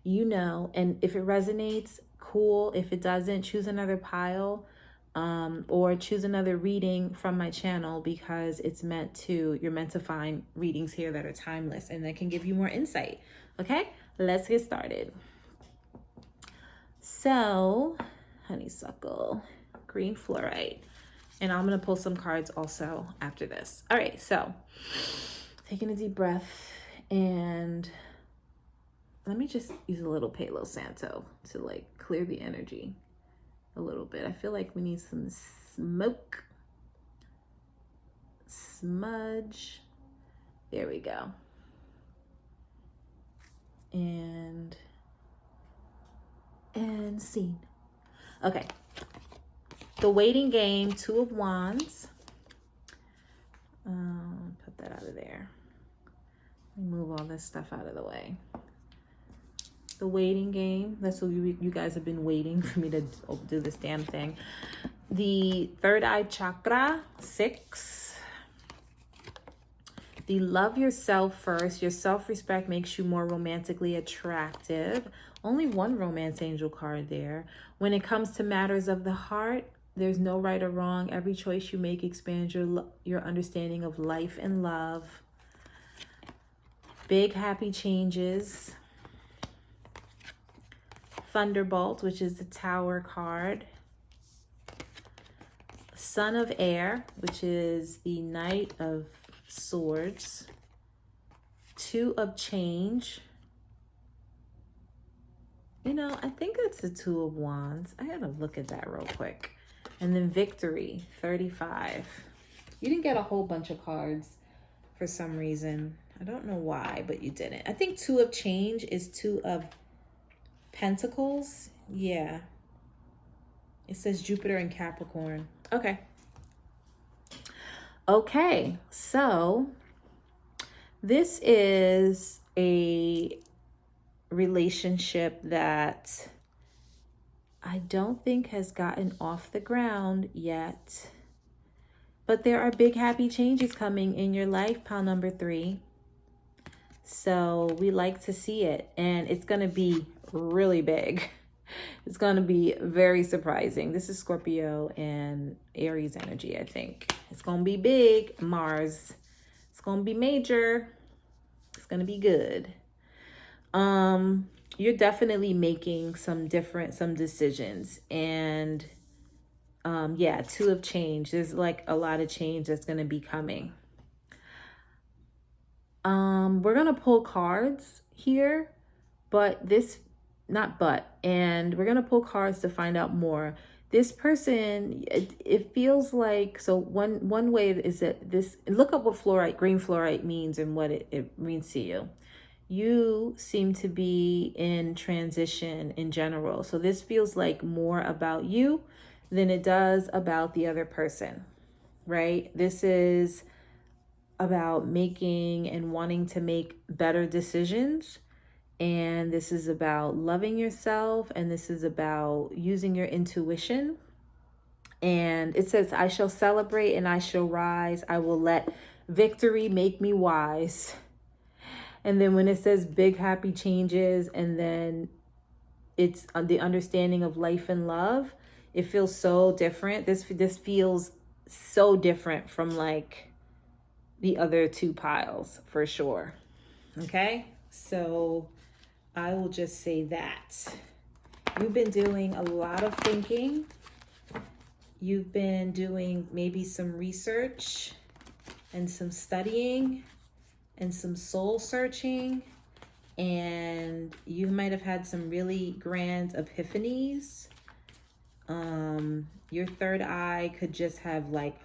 you know. And if it resonates, cool. If it doesn't, choose another pile or choose another reading from my channel, because you're meant to find readings here that are timeless and that can give you more insight. Okay, let's get started. So, honeysuckle, green fluorite. And I'm going to pull some cards also after this. All right, so taking a deep breath, and let me just use a little Palo Santo to like clear the energy a little bit. I feel like we need some smoke, smudge. There we go. And scene. Okay. The Waiting Game, 2 of Wands. Put that out of there. Move all this stuff out of the way. The Waiting Game. That's what you guys have been waiting for me to do this damn thing. The Third Eye Chakra, 6. The Love Yourself First. Your self-respect makes you more romantically attractive. Only one romance angel card there. When it comes to matters of the heart, there's no right or wrong. Every choice you make expands your understanding of life and love. Big happy changes. Thunderbolt, which is the Tower card. Son of Air, which is the Knight of Swords. 2 of Change. You know, I think it's the 2 of Wands. I gotta look at that real quick. And then Victory, 35. You didn't get a whole bunch of cards for some reason. I don't know why, but you didn't. I think 2 of Change is 2 of Pentacles. Yeah. It says Jupiter and Capricorn. Okay. Okay, so this is a relationship that I don't think has gotten off the ground yet, but there are big happy changes coming in your life, pile number 3. So we like to see it, and it's going to be really big. It's going to be very surprising. This is Scorpio and Aries energy, I think. It's going to be big, Mars. It's going to be major. It's going to be good. You're definitely making some decisions. And yeah, 2 of change. There's like a lot of change that's going to be coming. We're going to pull cards here, and we're going to pull cards to find out more. This person, it feels like, so one way is that this, look up what fluorite, green fluorite means and what it means to you. You seem to be in transition in general. So this feels like more about you than it does about the other person, right? This is about making and wanting to make better decisions. And this is about loving yourself. And this is about using your intuition. And it says, I shall celebrate and I shall rise. I will let victory make me wise. And then when it says big happy changes, and then it's the understanding of life and love, it feels so different. This feels so different from like the other 2 piles for sure. Okay, so I will just say that you've been doing a lot of thinking. You've been doing maybe some research and some studying and some soul searching, and you might have had some really grand epiphanies. Your third eye could just have like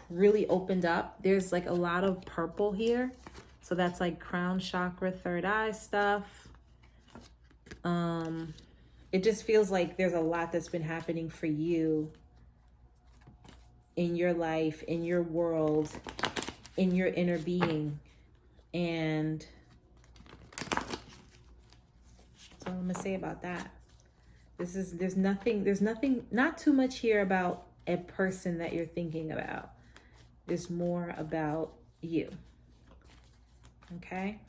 really opened up. There's like a lot of purple here, so that's like crown chakra, third eye stuff. It just feels like there's a lot that's been happening for you in your life, in your world, in your inner being. And that's all I'm gonna say about that. There's nothing, not too much here about a person that you're thinking about. There's more about you. Okay?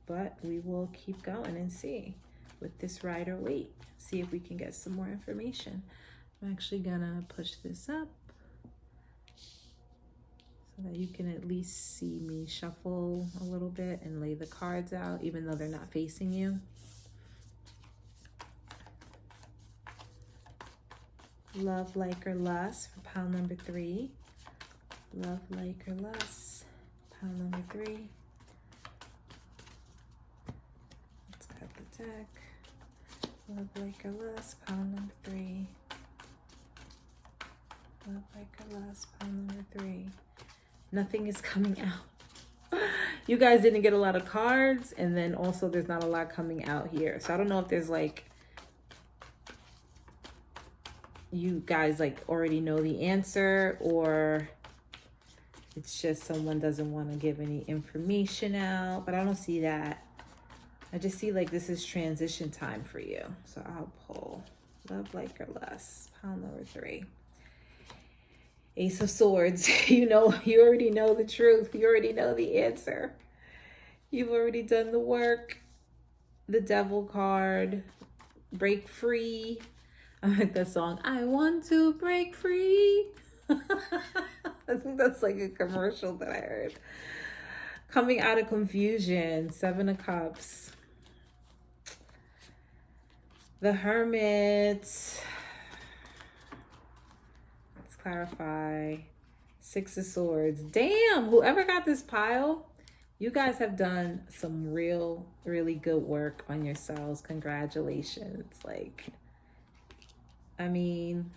But we will keep going and see with this rider wait. See if we can get some more information. I'm actually gonna push this up so that you can at least see me shuffle a little bit and lay the cards out, even though they're not facing you. Love, like, or lust for pile number 3. Love, like, or lust, pile number 3. Let's cut the deck. Love, like, or lust, pile number 3. Love, like, or lust, pile number 3. Nothing is coming out. You guys didn't get a lot of cards, and then also there's not a lot coming out here. So I don't know if there's like, you guys like already know the answer, or it's just someone doesn't want to give any information out, but I don't see that. I just see like this is transition time for you. So I'll pull love, like, or lust, pile number 3. Ace of Swords. You already know the truth. You already know the answer. You've already done the work. The Devil card. Break free. I like that song. I want to break free. I think that's like a commercial that I heard. Coming out of confusion. 7 of Cups. The Hermit. Let's clarify. 6 of Swords. Damn, whoever got this pile, you guys have done some really good work on yourselves. Congratulations. Like, I mean,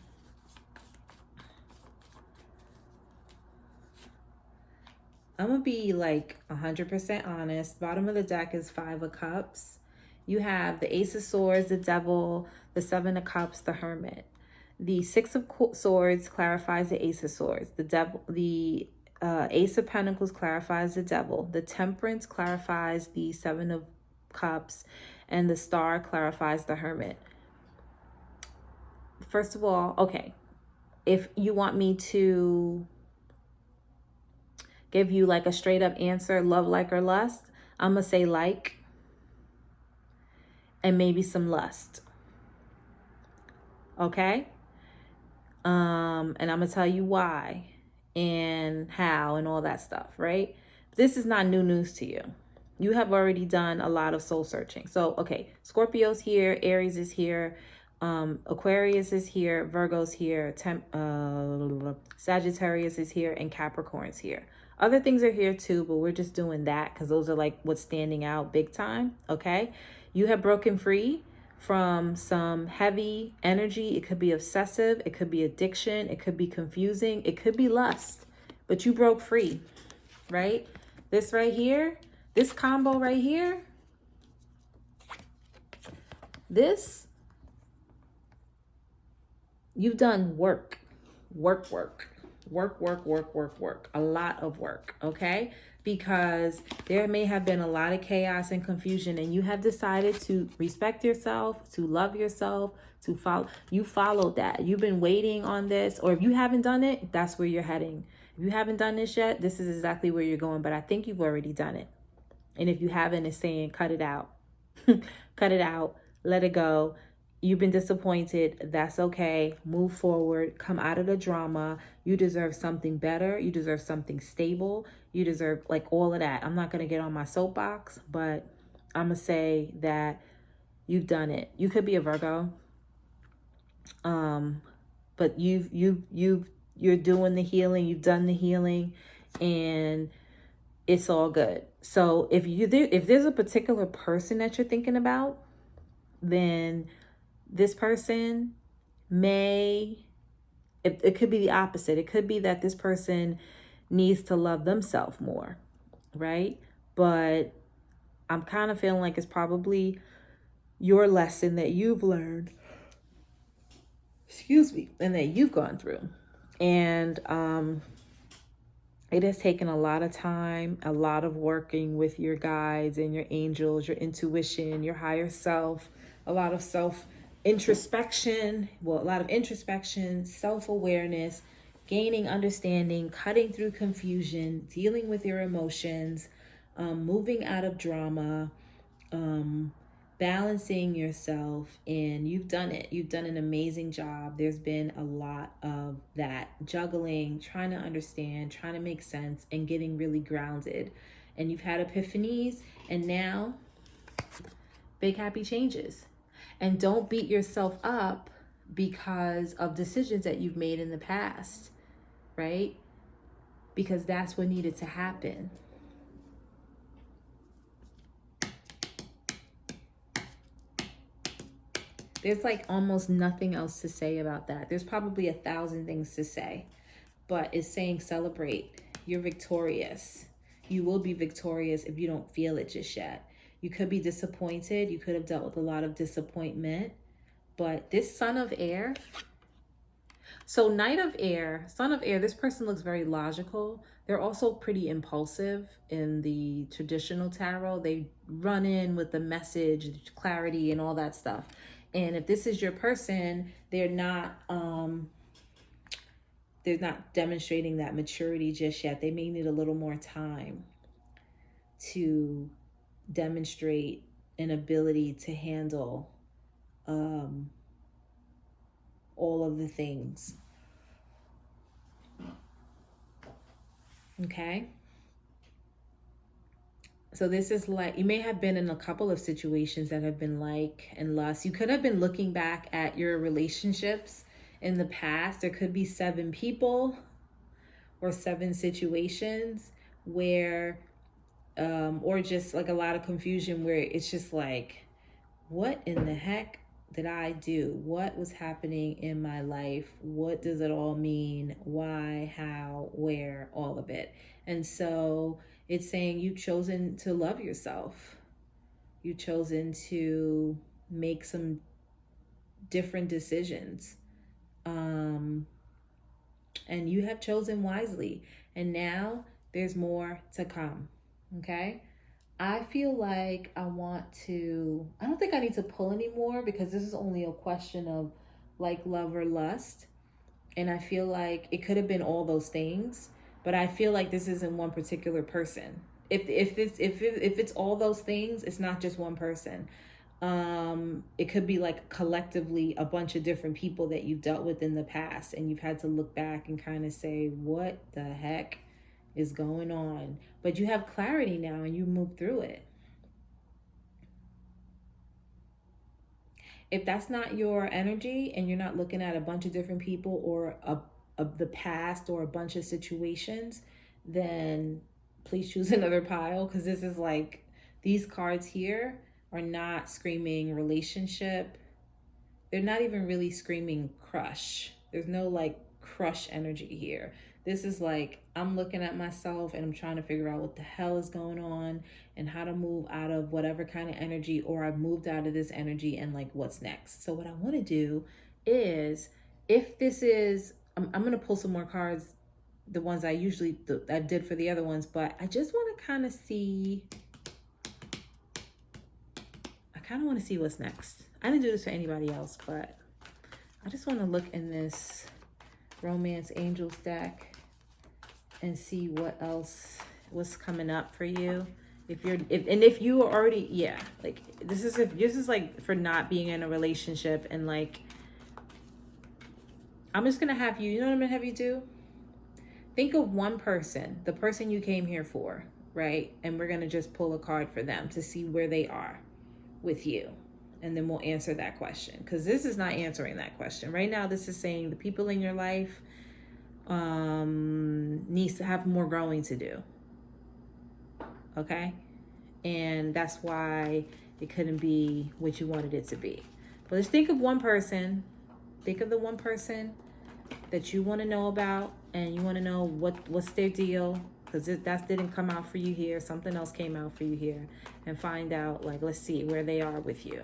I'm gonna be like 100% honest. Bottom of the deck is 5 of Cups. You have the Ace of Swords, the Devil, the 7 of Cups, the Hermit. The 6 of Swords clarifies the Ace of Swords. The Ace of Pentacles clarifies the Devil. The Temperance clarifies the 7 of Cups, and the Star clarifies the Hermit. First of all, okay, if you want me to give you like a straight up answer, love, like, or lust, I'm gonna say like, and maybe some lust. Okay? And I'm gonna tell you why and how and all that stuff, right? This is not new news to you. You have already done a lot of soul searching. So, okay, Scorpio's here, Aries is here, Aquarius is here, Virgo's here, Sagittarius is here, and Capricorn's here. Other things are here too, but we're just doing that because those are like what's standing out big time, okay? You have broken free from some heavy energy. It could be obsessive, it could be addiction, it could be confusing, it could be lust, but you broke free, right? This right here, this combo right here, this, you've done work, a lot of work, okay? Because there may have been a lot of chaos and confusion, and you have decided to respect yourself, to love yourself, to follow. You followed that. You've been waiting on this, or if you haven't done it, that's where you're heading. If you haven't done this yet, this is exactly where you're going, but I think you've already done it. And if you haven't, it's saying cut it out. Cut it out. Let it go. You've been disappointed. That's okay. Move forward. Come out of the drama. You deserve something better. You deserve something stable. You deserve like all of that. I'm not going to get on my soapbox, but I'm going to say that you've done it. You could be a Virgo. But you're doing the healing. You've done the healing, and it's all good. So if there's a particular person that you're thinking about, then this person it could be the opposite. It could be that this person needs to love themselves more, right? But I'm kind of feeling like it's probably your lesson that you've learned, and that you've gone through. And it has taken a lot of time, a lot of working with your guides and your angels, your intuition, your higher self, a lot of introspection, self-awareness, gaining understanding, cutting through confusion, dealing with your emotions, moving out of drama, balancing yourself, and you've done it. You've done an amazing job. There's been a lot of that juggling, trying to understand, trying to make sense, and getting really grounded. And you've had epiphanies, and now big happy changes. And don't beat yourself up because of decisions that you've made in the past, right? Because that's what needed to happen. There's like almost nothing else to say about that. There's probably 1,000 things to say, but it's saying celebrate. You're victorious. You will be victorious if you don't feel it just yet. You could be disappointed. You could have dealt with a lot of disappointment, but this son of air. So Knight of Air, Son of Air, this person looks very logical. They're also pretty impulsive in the traditional tarot. They run in with the message, clarity, and all that stuff. And if this is your person, they're not demonstrating that maturity just yet. They may need a little more time to demonstrate an ability to handle all of the things. Okay? So this is like, you may have been in a couple of situations that have been like and lust. You could have been looking back at your relationships in the past. There could be 7 people or 7 situations where, or just like a lot of confusion where it's just like, what in the heck did I do? What was happening in my life? What does it all mean? Why, how, where, all of it. And so it's saying you've chosen to love yourself. You've chosen to make some different decisions. And you have chosen wisely. And now there's more to come. Okay? I feel like I don't think I need to pull anymore because this is only a question of like love or lust. And I feel like it could have been all those things, but I feel like this isn't one particular person. If it's all those things, it's not just one person. It could be like collectively a bunch of different people that you've dealt with in the past, and you've had to look back and kind of say, what the heck is going on? But you have clarity now and you move through it. If that's not your energy and you're not looking at a bunch of different people or the past or a bunch of situations, then please choose another pile, because this is like, these cards here are not screaming relationship. They're not even really screaming crush. There's no like crush energy here. This is like, I'm looking at myself and I'm trying to figure out what the hell is going on and how to move out of whatever kind of energy, or I've moved out of this energy and like what's next. So what I want to do is, if this is, I'm going to pull some more cards, the ones I usually I did for the other ones, but I just want to kind of see, I kind of want to see what's next. I didn't do this for anybody else, but I just want to look in this Romance Angels deck and see what else, what's coming up for you. If you are already, yeah, like this is like for not being in a relationship, and like, I'm just gonna have you know what I'm gonna have you do? Think of one person, the person you came here for, right? And we're gonna just pull a card for them to see where they are with you. And then we'll answer that question, because this is not answering that question. Right now, this is saying the people in your life needs to have more growing to do. Okay? And that's why it couldn't be what you wanted it to be. But let's think of one person. Think of the one person that you want to know about, and you want to know what's their deal, because that didn't come out for you here. Something else came out for you here. And find out, like, let's see where they are with you.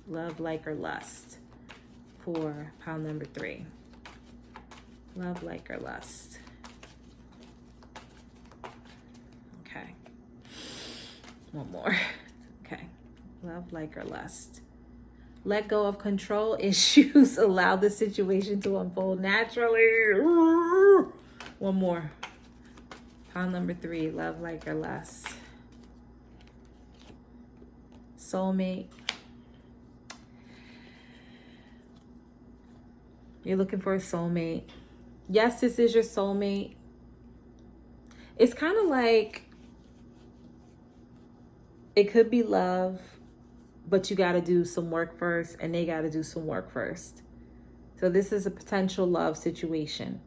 Love, like, or lust for pile number 3. Love, like, or lust. Okay. One more. Okay. Love, like, or lust. Let go of control issues. Allow the situation to unfold naturally. One more. Pile number 3. Love, like, or lust. Soulmate. You're looking for a soulmate. Yes, this is your soulmate. It's kind of like, it could be love, but you got to do some work first, and they got to do some work first. So this is a potential love situation,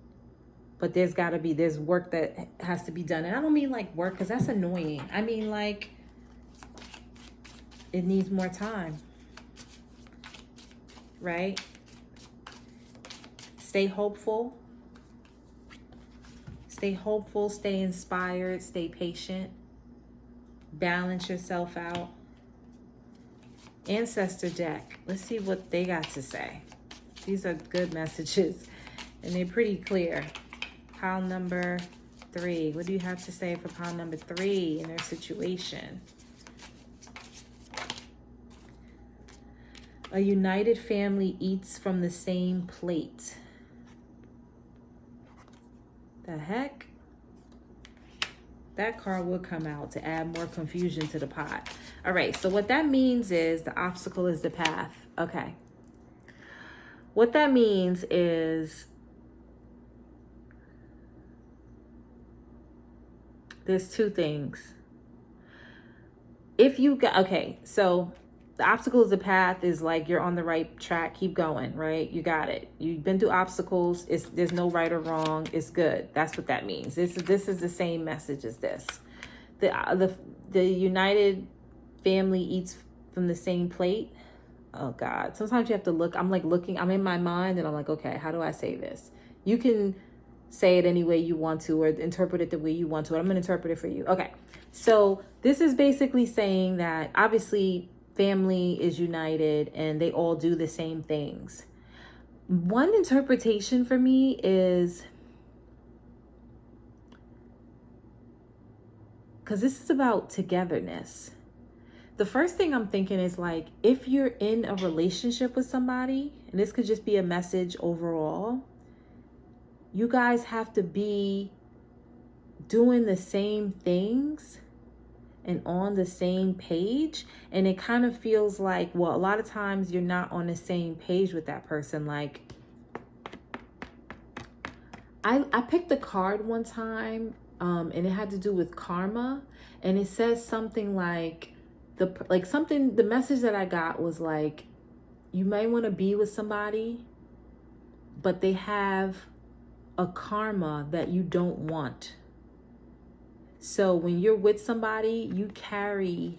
but there's work that has to be done. And I don't mean like work, because that's annoying. I mean like, it needs more time, right? Stay hopeful. Stay hopeful, stay inspired, stay patient. Balance yourself out. Ancestor deck. Let's see what they got to say. These are good messages, and they're pretty clear. Pile number 3. What do you have to say for pile number 3 in their situation? A united family eats from the same plate. The heck? That card would come out to add more confusion to the pot. All right, so what that means is the obstacle is the path. Okay. What that means is there's 2 things. If you got, okay, so the obstacle is the path is like you're on the right track. Keep going, right? You got it. You've been through obstacles. There's no right or wrong. It's good. That's what that means. This is the same message as this. The united family eats from the same plate. Oh God. Sometimes you have to look. I'm like looking. I'm in my mind, and I'm like, okay, how do I say this? You can say it any way you want to, or interpret it the way you want to. I'm going to interpret it for you. Okay. So this is basically saying that obviously family is united and they all do the same things. One interpretation for me is, because this is about togetherness. The first thing I'm thinking is like, if you're in a relationship with somebody, and this could just be a message overall, you guys have to be doing the same things and on the same page. And it kind of feels like, well, a lot of times you're not on the same page with that person. Like, I picked a card one time, and it had to do with karma, and it says something like the message that I got was like, you may want to be with somebody, but they have a karma that you don't want. So when you're with somebody, you carry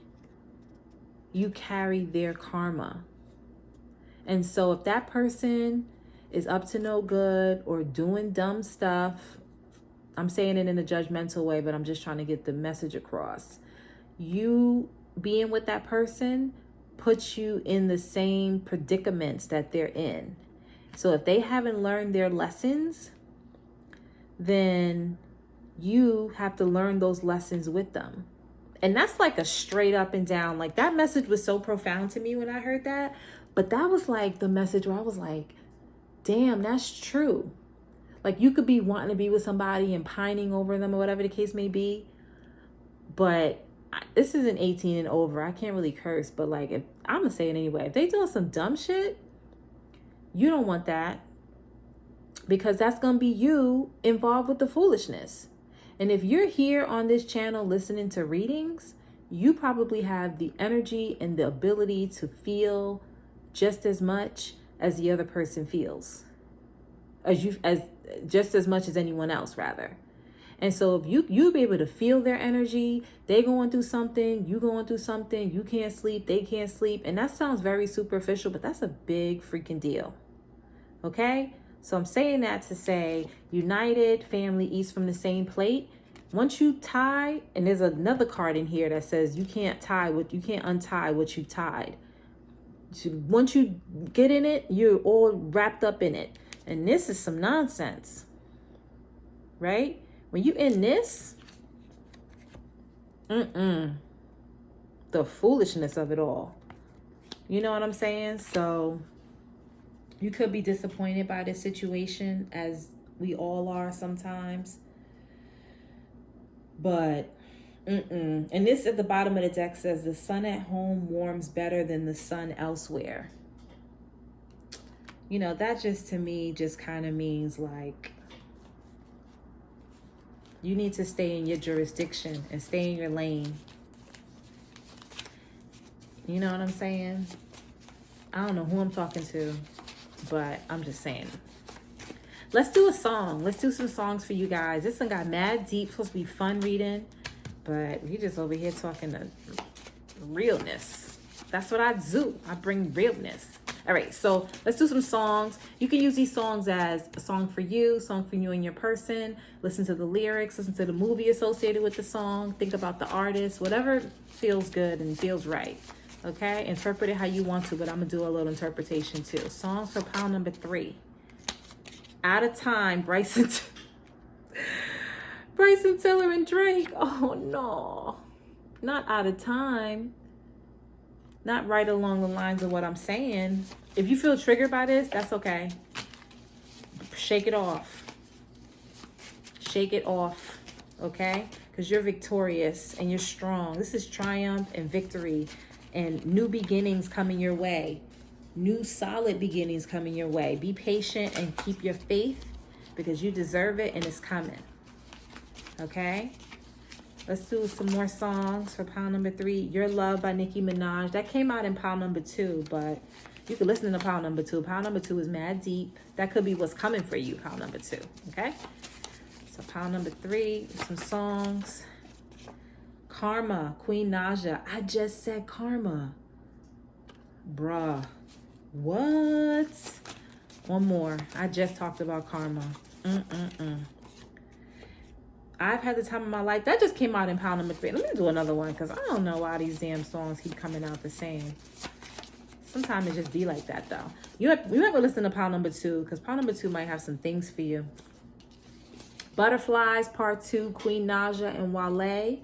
their karma. And so if that person is up to no good or doing dumb stuff, I'm saying it in a judgmental way, but I'm just trying to get the message across. You being with that person puts you in the same predicaments that they're in. So if they haven't learned their lessons, then you have to learn those lessons with them. And that's like a straight up and down, like that message was so profound to me when I heard that. But that was like the message where I was like, damn, that's true. Like you could be wanting to be with somebody and pining over them or whatever the case may be. But this isn't 18 and over. I can't really curse, but like, if I'm gonna say it anyway, if they doing some dumb shit, you don't want that, because that's gonna be you involved with the foolishness. And if you're here on this channel listening to readings, you probably have the energy and the ability to feel just as much as the other person feels, as just as much as anyone else, rather. And so if you'll be able to feel their energy, they going through something, you going through something, you can't sleep, they can't sleep. And that sounds very superficial, but that's a big freaking deal. Okay? So I'm saying that to say, united family eats from the same plate. Once you tie, and there's another card in here that says you can't untie what you tied. So once you get in it, you're all wrapped up in it. And this is some nonsense, right? When you in this, the foolishness of it all. You know what I'm saying? So you could be disappointed by this situation, as we all are sometimes. But, and this at the bottom of the deck says, the sun at home warms better than the sun elsewhere. You know, that just to me just kind of means like, you need to stay in your jurisdiction and stay in your lane. You know what I'm saying? I don't know who I'm talking to, but I'm just saying. Let's do a song. Let's do some songs for you guys. This one got mad deep, supposed to be fun reading, but we just over here talking the realness. That's what I do. I bring realness. All right, so let's do some songs. You can use these songs as a song for you and your person. Listen to the lyrics, listen to the movie associated with the song, think about the artist, whatever feels good and feels right. Okay, interpret it how you want to, but I'm gonna do a little interpretation too. Songs for pile number 3. Out of Time, Bryson Tiller and Drake. Oh no, not Out of Time. Not right along the lines of what I'm saying. If you feel triggered by this, that's okay. Shake it off. Shake it off, okay? Because you're victorious and you're strong. This is triumph and victory and new beginnings coming your way. New solid beginnings coming your way. Be patient and keep your faith, because you deserve it and it's coming. Okay? Let's do some more songs for pile number 3. Your Love by Nicki Minaj. That came out in pile number 2, but you can listen to pile number 2. Pile number 2 is mad deep. That could be what's coming for you, pile number 2. Okay? So pile number 3, some songs. Karma, Queen Naja. I just said karma. Bruh. What? One more. I just talked about karma. I've had the time of my life. That just came out in pile number 3. Let me do another one, because I don't know why these damn songs keep coming out the same. Sometimes it just be like that, though. You have to listen to pile number 2, because pile number 2 might have some things for you. Butterflies, Part 2, Queen Naja and Wale.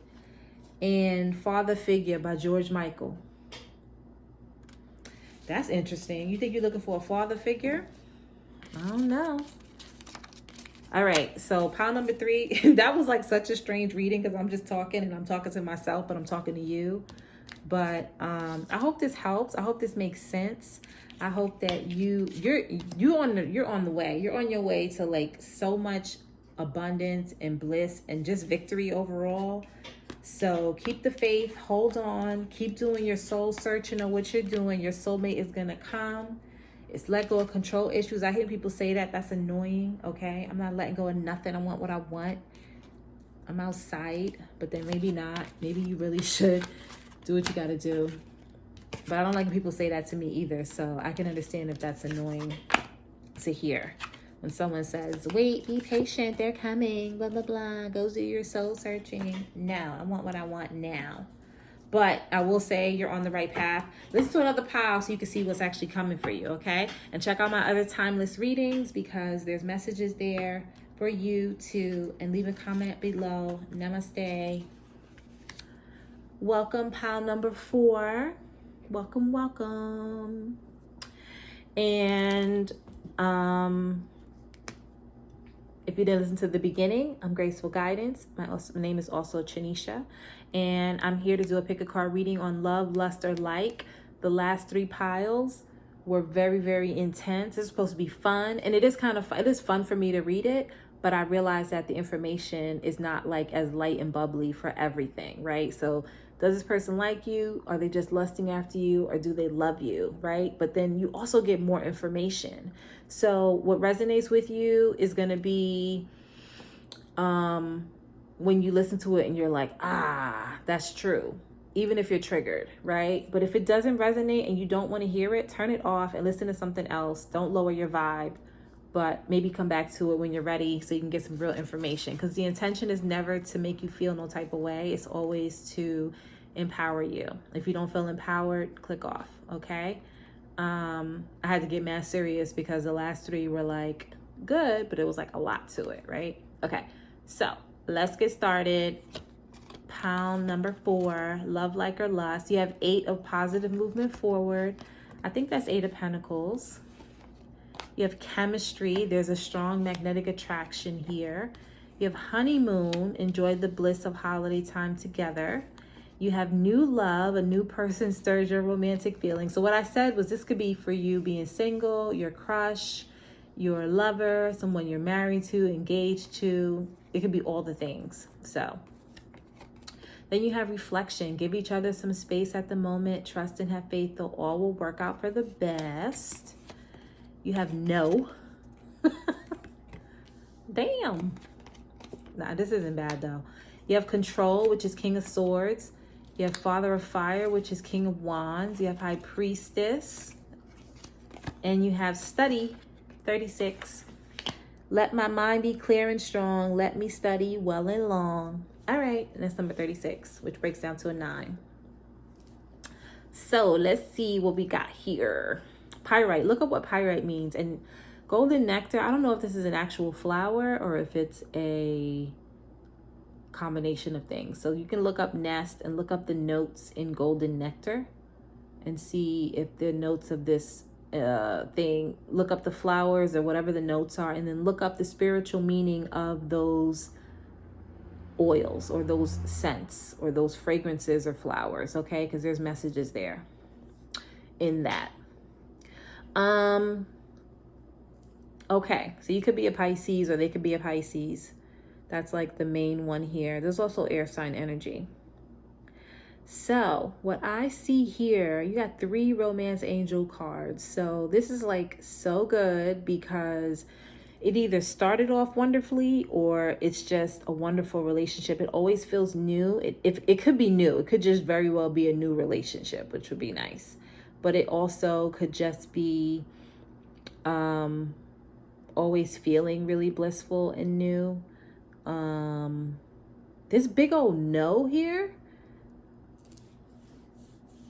And Father Figure by George Michael. That's interesting. You think you're looking for a father figure? I don't know. All right, so pile number 3. That was like such a strange reading because I'm just talking and I'm talking to myself, but I'm talking to you. But I hope this helps. I hope this makes sense. I hope that you're on the way. You're on your way to like so much abundance and bliss and just victory overall. So keep the faith, hold on, keep doing your soul searching on what you're doing. Your soulmate is gonna come. It's let go of control issues. I hear people say that. That's annoying. Okay, I'm not letting go of nothing. I want what I want. I'm outside, but then maybe not. Maybe you really should do what you got to do. But I don't like when people say that to me either. So I can understand if that's annoying to hear. When someone says, wait, be patient, they're coming, blah, blah, blah, go do your soul searching. No, I want what I want now. But I will say you're on the right path. Listen to another pile so you can see what's actually coming for you, okay? And check out my other timeless readings because there's messages there for you too. And leave a comment below. Namaste. Welcome, pile number 4. Welcome, welcome. And if you didn't listen to the beginning, I'm Graceful Guidance. My name is also Chanisha. And I'm here to do a pick a card reading on love, lust, or like. The last 3 piles were very, very intense. It's supposed to be fun. And it is kind of fun. It is fun for me to read it. But I realize that the information is not like as light and bubbly for everything, right? So does this person like you? Are they just lusting after you? Or do they love you, right? But then you also get more information. So what resonates with you is going to be when you listen to it and you're like, ah, that's true. Even if you're triggered, right? But if it doesn't resonate and you don't want to hear it, turn it off and listen to something else. Don't lower your vibe. But maybe come back to it when you're ready so you can get some real information. Because the intention is never to make you feel no type of way. It's always to empower you. If you don't feel empowered, click off, okay? I had to get mad serious because the last 3 were like good, but it was like a lot to it, right? Okay, so let's get started. Pile number 4, love, like, or lust. You have 8 of positive movement forward. I think that's 8 of Pentacles. You have chemistry. There's a strong magnetic attraction here. You have honeymoon. Enjoy the bliss of holiday time together. You have new love. A new person stirs your romantic feelings. So what I said was this could be for you being single, your crush, your lover, someone you're married to, engaged to. It could be all the things. So then you have reflection. Give each other some space at the moment. Trust and have faith that all will work out for the best. You have no. Damn. Nah, this isn't bad though. You have control, which is King of Swords. You have Father of Fire, which is King of Wands. You have High Priestess. And you have study, 36. Let my mind be clear and strong. Let me study well and long. All right, and that's number 36, which breaks down to a 9. So let's see what we got here. Pyrite. Look up what pyrite means. And golden nectar, I don't know if this is an actual flower or if it's a combination of things. So you can look up nest and look up the notes in golden nectar and see if the notes of this thing, look up the flowers or whatever the notes are, and then look up the spiritual meaning of those oils or those scents or those fragrances or flowers, okay? Because there's messages there in that. Okay, so you could be a Pisces or they could be a Pisces. That's like the main one here. There's also air sign energy. So what I see here, you got 3 romance angel cards. So this is like so good because it either started off wonderfully or it's just a wonderful relationship. It always feels new. It could be new. It could just very well be a new relationship, which would be nice. But it also could just be always feeling really blissful and new. This big old no here.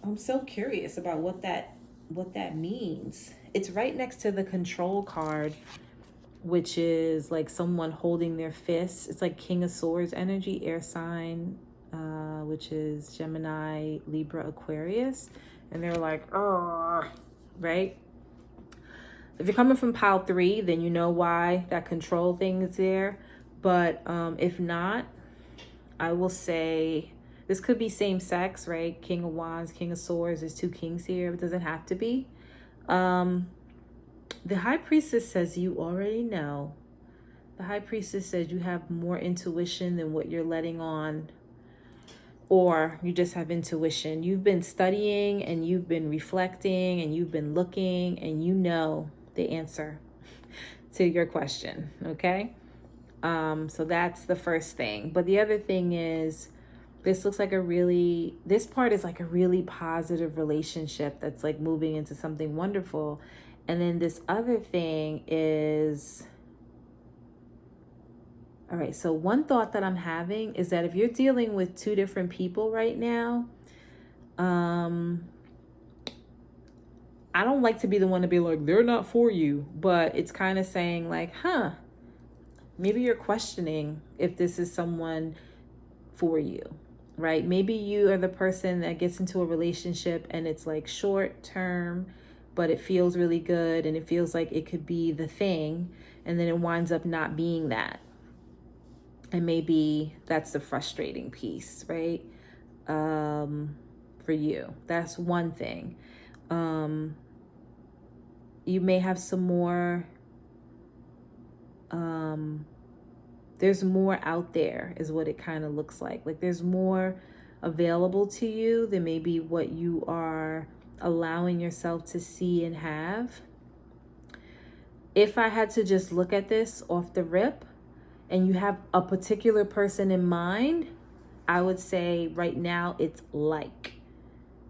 I'm so curious about what that means. It's right next to the control card, which is like someone holding their fists. It's like King of Swords energy, air sign, which is Gemini, Libra, Aquarius. And they're like, oh, right? If you're coming from pile 3, then you know why that control thing is there. But if not, I will say this could be same sex, right? King of Wands, King of Swords. There's 2 kings here. It doesn't have to be. The High Priestess says you already know. The High Priestess says you have more intuition than what you're letting on. Or you just have intuition. You've been studying and you've been reflecting and you've been looking and you know the answer to your question, okay? So that's the first thing. But the other thing is, this looks like this part is like a really positive relationship that's like moving into something wonderful. And then this other thing is, all right, so one thought that I'm having is that if you're dealing with 2 different people right now, I don't like to be the one to be like, they're not for you, but it's kind of saying like, maybe you're questioning if this is someone for you, right? Maybe you are the person that gets into a relationship and it's like short term, but it feels really good and it feels like it could be the thing, and then it winds up not being that. And maybe that's the frustrating piece, right? For you. That's one thing. You may have some more, there's more out there is what it kind of looks like. Like there's more available to you than maybe what you are allowing yourself to see and have. If I had to just look at this off the rip, and you have a particular person in mind, I would say right now it's like,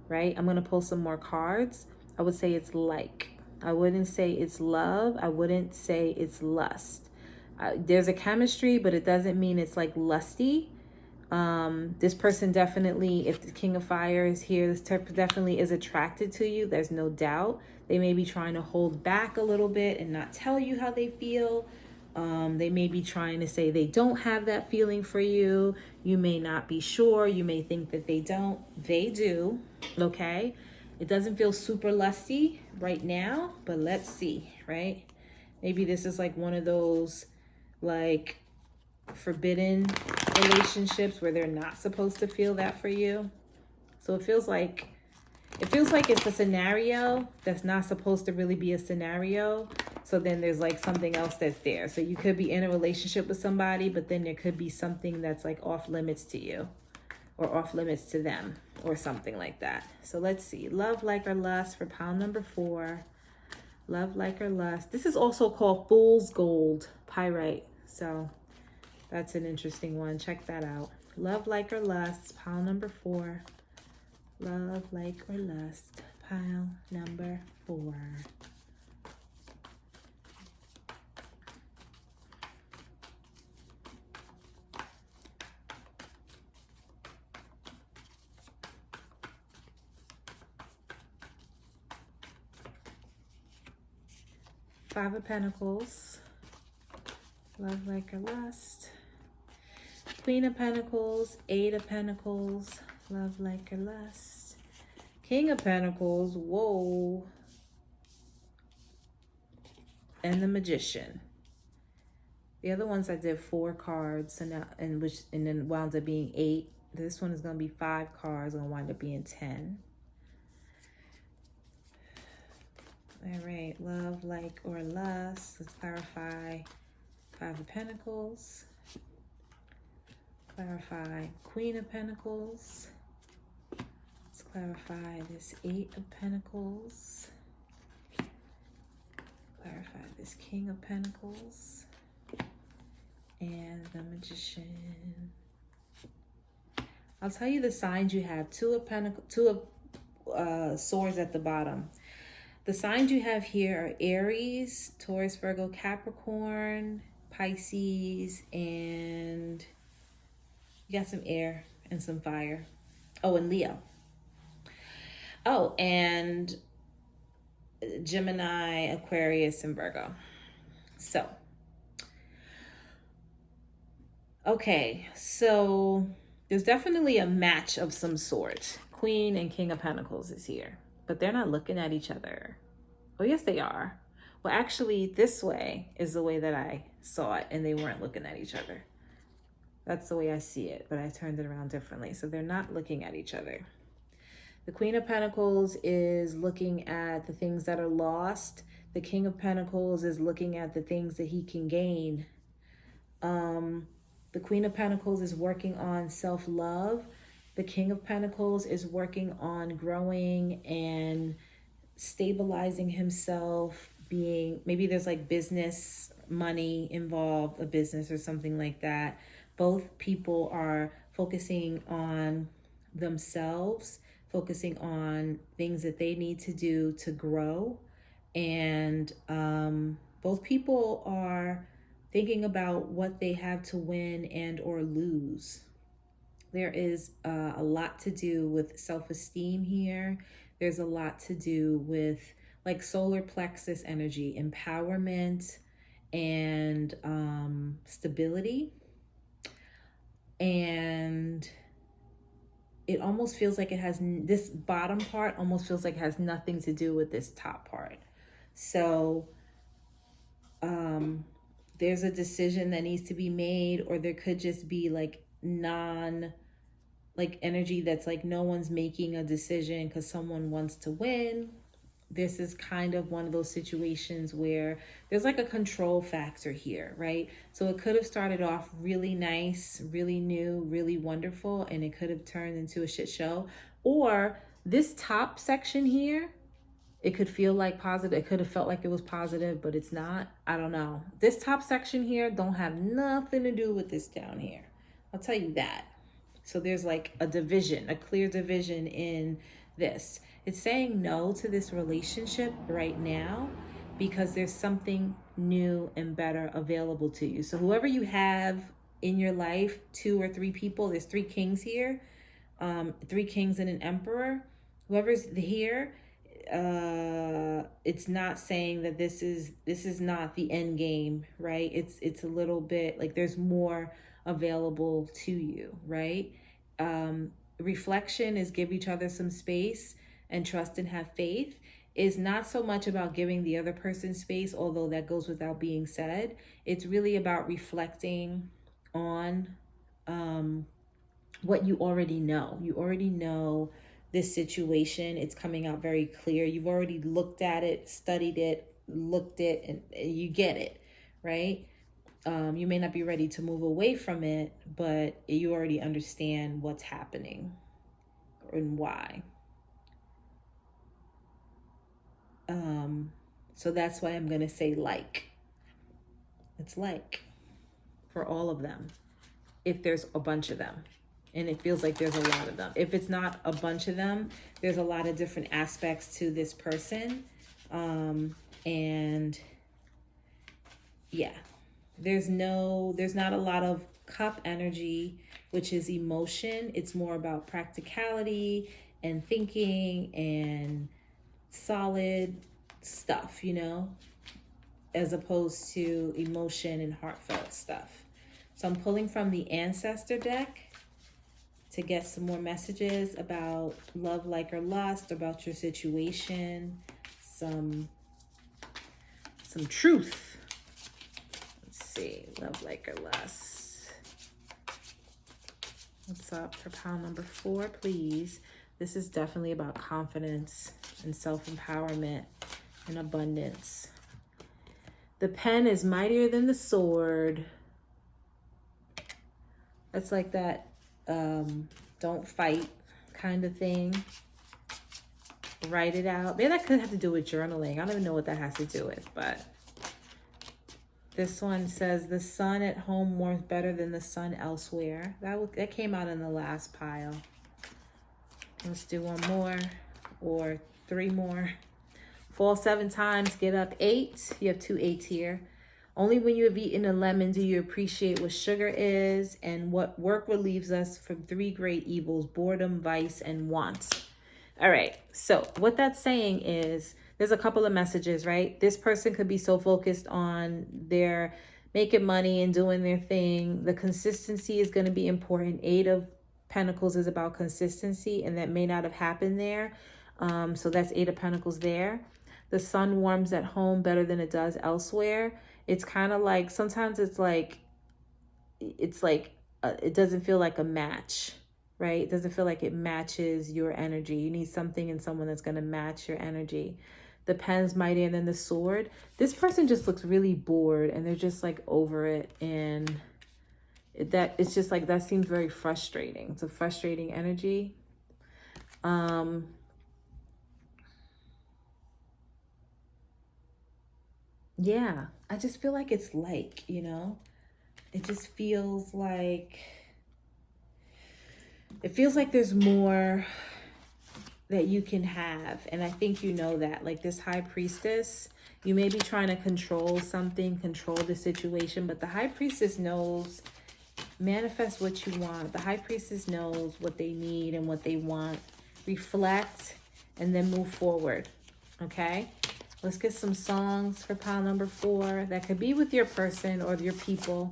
right? I'm going to pull some more cards. I would say it's like. I wouldn't say it's love. I wouldn't say it's lust. There's a chemistry, but it doesn't mean it's like lusty. This person definitely, if the King of Fire is here, this definitely is attracted to you. There's no doubt. They may be trying to hold back a little bit and not tell you how they feel. They may be trying to say they don't have that feeling for you. You may not be sure. You may think that they don't. They do, okay? It doesn't feel super lusty right now, but let's see, right? Maybe this is like one of those like forbidden relationships where they're not supposed to feel that for you. So it feels like it's a scenario that's not supposed to really be a scenario. So then there's like something else that's there. So you could be in a relationship with somebody, but then there could be something that's like off limits to you or off limits to them or something like that. So let's see. Love, like, or lust for pile number 4. Love, like, or lust. This is also called Fool's Gold Pyrite. So that's an interesting one. Check that out. Love, like, or lust, pile number 4. Love, like, or lust, pile number 4. Five of Pentacles, love, like, or lust. Queen of Pentacles, 8 of Pentacles, love, like, or lust. King of Pentacles, whoa. And the Magician. The other ones I did 4 cards, and then wound up being 8. This one is going to be 5 cards, going to wind up being 10. All right, love, like, or lust. Let's clarify 5 of Pentacles. Clarify Queen of Pentacles. Let's clarify this 8 of Pentacles. Clarify this King of Pentacles. And the Magician. I'll tell you the signs you have. 2 of Swords at the bottom. The signs you have here are Aries, Taurus, Virgo, Capricorn, Pisces, and you got some air and some fire. Oh, and Leo. Oh, and Gemini, Aquarius, and Virgo. So, okay, so there's definitely a match of some sort. Queen and King of Pentacles is here, but they're not looking at each other. Oh, yes, they are. Well, actually, this way is the way that I saw it, and they weren't looking at each other. That's the way I see it, but I turned it around differently. So they're not looking at each other. The Queen of Pentacles is looking at the things that are lost. The King of Pentacles is looking at the things that he can gain. The Queen of Pentacles is working on self-love. The King of Pentacles is working on growing and stabilizing himself, being, maybe there's like business, money involved, a business or something like that. Both people are focusing on themselves, focusing on things that they need to do to grow. And both people are thinking about what they have to win and or lose. There is a lot to do with self-esteem here. There's a lot to do with like solar plexus energy, empowerment and stability. And it almost feels like it has, this bottom part almost feels like it has nothing to do with this top part. So there's a decision that needs to be made, or there could just be like like energy that's like no one's making a decision because someone wants to win. This is kind of one of those situations where there's like a control factor here, right? So it could have started off really nice, really new, really wonderful, and it could have turned into a shit show. Or this top section here, it could feel like positive. It could have felt like it was positive, but it's not. I don't know. This top section here don't have nothing to do with this down here. I'll tell you that. So there's like a division, a clear division in this. It's saying no to this relationship right now because there's something new and better available to you. So whoever you have in your life, 2 or 3 people, there's 3 kings here, 3 kings and an emperor. Whoever's here, it's not saying that this is not the end game, right? It's a little bit like there's more available to you, right? Reflection is give each other some space and trust and have faith. Is not so much about giving the other person space, although that goes without being said. It's really about reflecting on what you already know. You already know this situation. It's coming out very clear. You've already looked at it, studied it, looked it, and you get it, right? You may not be ready to move away from it, but you already understand what's happening and why. So that's why I'm going to say like. It's like for all of them, if there's a bunch of them. And it feels like there's a lot of them. If it's not a bunch of them, there's a lot of different aspects to this person. And yeah, there's not a lot of cup energy, which is emotion. It's more about practicality and thinking and solid stuff, you know, as opposed to emotion and heartfelt stuff. So I'm pulling from the Ancestor deck to get some more messages about love, like, or lust, about your situation, some truth. Let's see, love, like, or lust. What's up for pile number 4, please? This is definitely about confidence and self-empowerment and abundance. The pen is mightier than the sword. That's like that don't fight kind of thing. Write it out. Maybe that could have to do with journaling. I don't even know what that has to do with, but this one says the sun at home warms better than the sun elsewhere. That came out in the last pile. Let's do 1 more or 3 more. Fall 7 times, get up 8. You have 2 8s here. Only when you have eaten a lemon do you appreciate what sugar is and what work relieves us from 3 great evils: boredom, vice, and want. All right, so what that's saying is there's a couple of messages, right? This person could be so focused on their making money and doing their thing. The consistency is going to be important. 8 of Pentacles is about consistency, and that may not have happened there. So that's 8 of Pentacles there. the sun warms at home better than it does elsewhere. It's kind of like, sometimes it's like it doesn't feel like a match, right? It doesn't feel like it matches your energy. You need something and someone that's going to match your energy. The pen's mightier than the sword. This person just looks really bored and they're just like over it. And it's just like, that seems very frustrating. It's a frustrating energy. Yeah, I just feel like it's like, it just feels like, there's more that you can have. And I think you know that, like this high priestess, you may be trying to control something, control the situation, but the high priestess knows, manifest what you want. The high priestess knows what they need and what they want. Reflect and then move forward. Okay? Let's get some songs for pile number 4 that could be with your person or your people,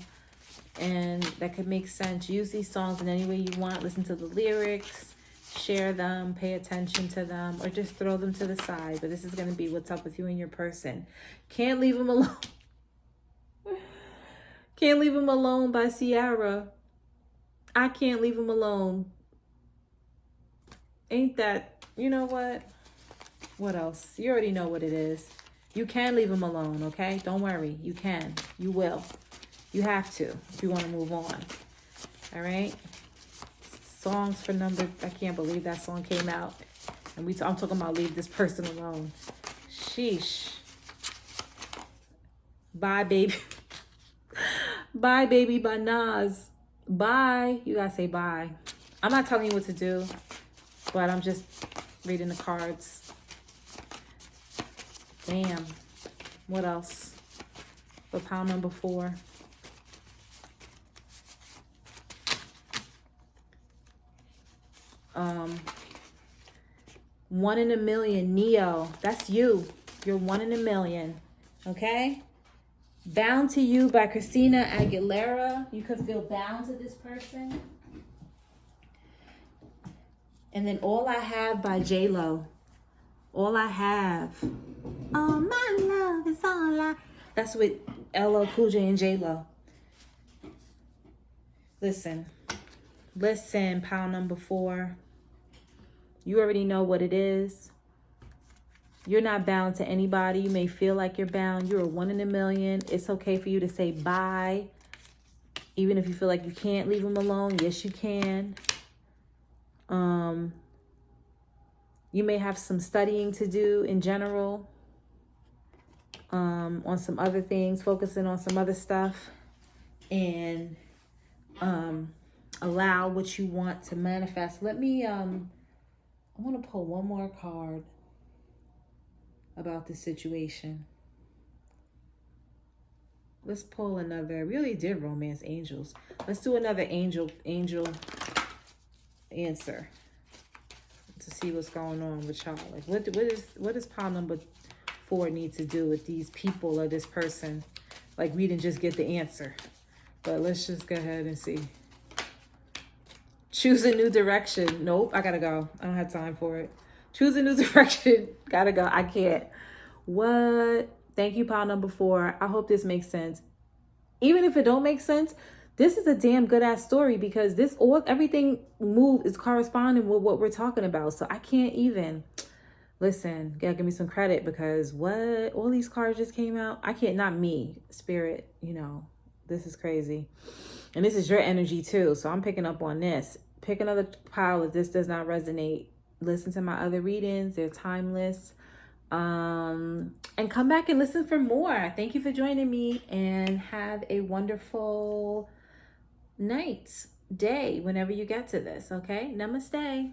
and that could make sense. Use these songs in any way you want. Listen to the lyrics, share them, pay attention to them, or just throw them to the side. But this is going to be what's up with you and your person. Can't Leave Them Alone. Can't Leave Them Alone by Ciara. I Can't Leave Them Alone. Ain't that, you know what? What else? You already know what it is. You can leave them alone, okay? Don't worry. You can. You will. You have to if you want to move on. All right? Songs for number... I can't believe that song came out. And I'm talking about leave this person alone. Sheesh. Bye, baby. Bye, baby, by Nas. Bye. You gotta say bye. I'm not telling you what to do, but I'm just reading the cards. Damn. What else? For pile number 4. One in a million. Neo. That's you. You're 1 in a million. Okay? Bound to You by Christina Aguilera. You could feel bound to this person. And then All I Have by J-Lo. All I Have. Oh, my love is all I... That's with LL Cool J and J-Lo. Listen. Listen, pile number 4. You already know what it is. You're not bound to anybody. You may feel like you're bound. You're a 1 in a million. It's okay for you to say bye. Even if you feel like you can't leave them alone. Yes, you can. You may have some studying to do in general. On some other things. Focusing on some other stuff. And allow what you want to manifest. Let me... I want to pull one more card about the situation. Let's pull another. We really did romance angels. Let's do another angel answer to see what's going on with y'all. Like, what does pile number 4 need to do with these people or this person? Like, we didn't just get the answer, but let's just go ahead and see. Choose a new direction. Nope, I gotta go. I don't have time for it. Choose a new direction. Gotta go. I can't. What? Thank you, pile number 4. I hope this makes sense. Even if it don't make sense, this is a damn good ass story because everything is corresponding with what we're talking about. So I can't even listen. Gotta give me some credit because what? All these cards just came out. I can't. Not me. Spirit. This is crazy. And this is your energy too. So I'm picking up on this. Pick another pile if this does not resonate. Listen to my other readings. They're timeless. And come back and listen for more. Thank you for joining me and have a wonderful night, day, whenever you get to this. Okay? Namaste.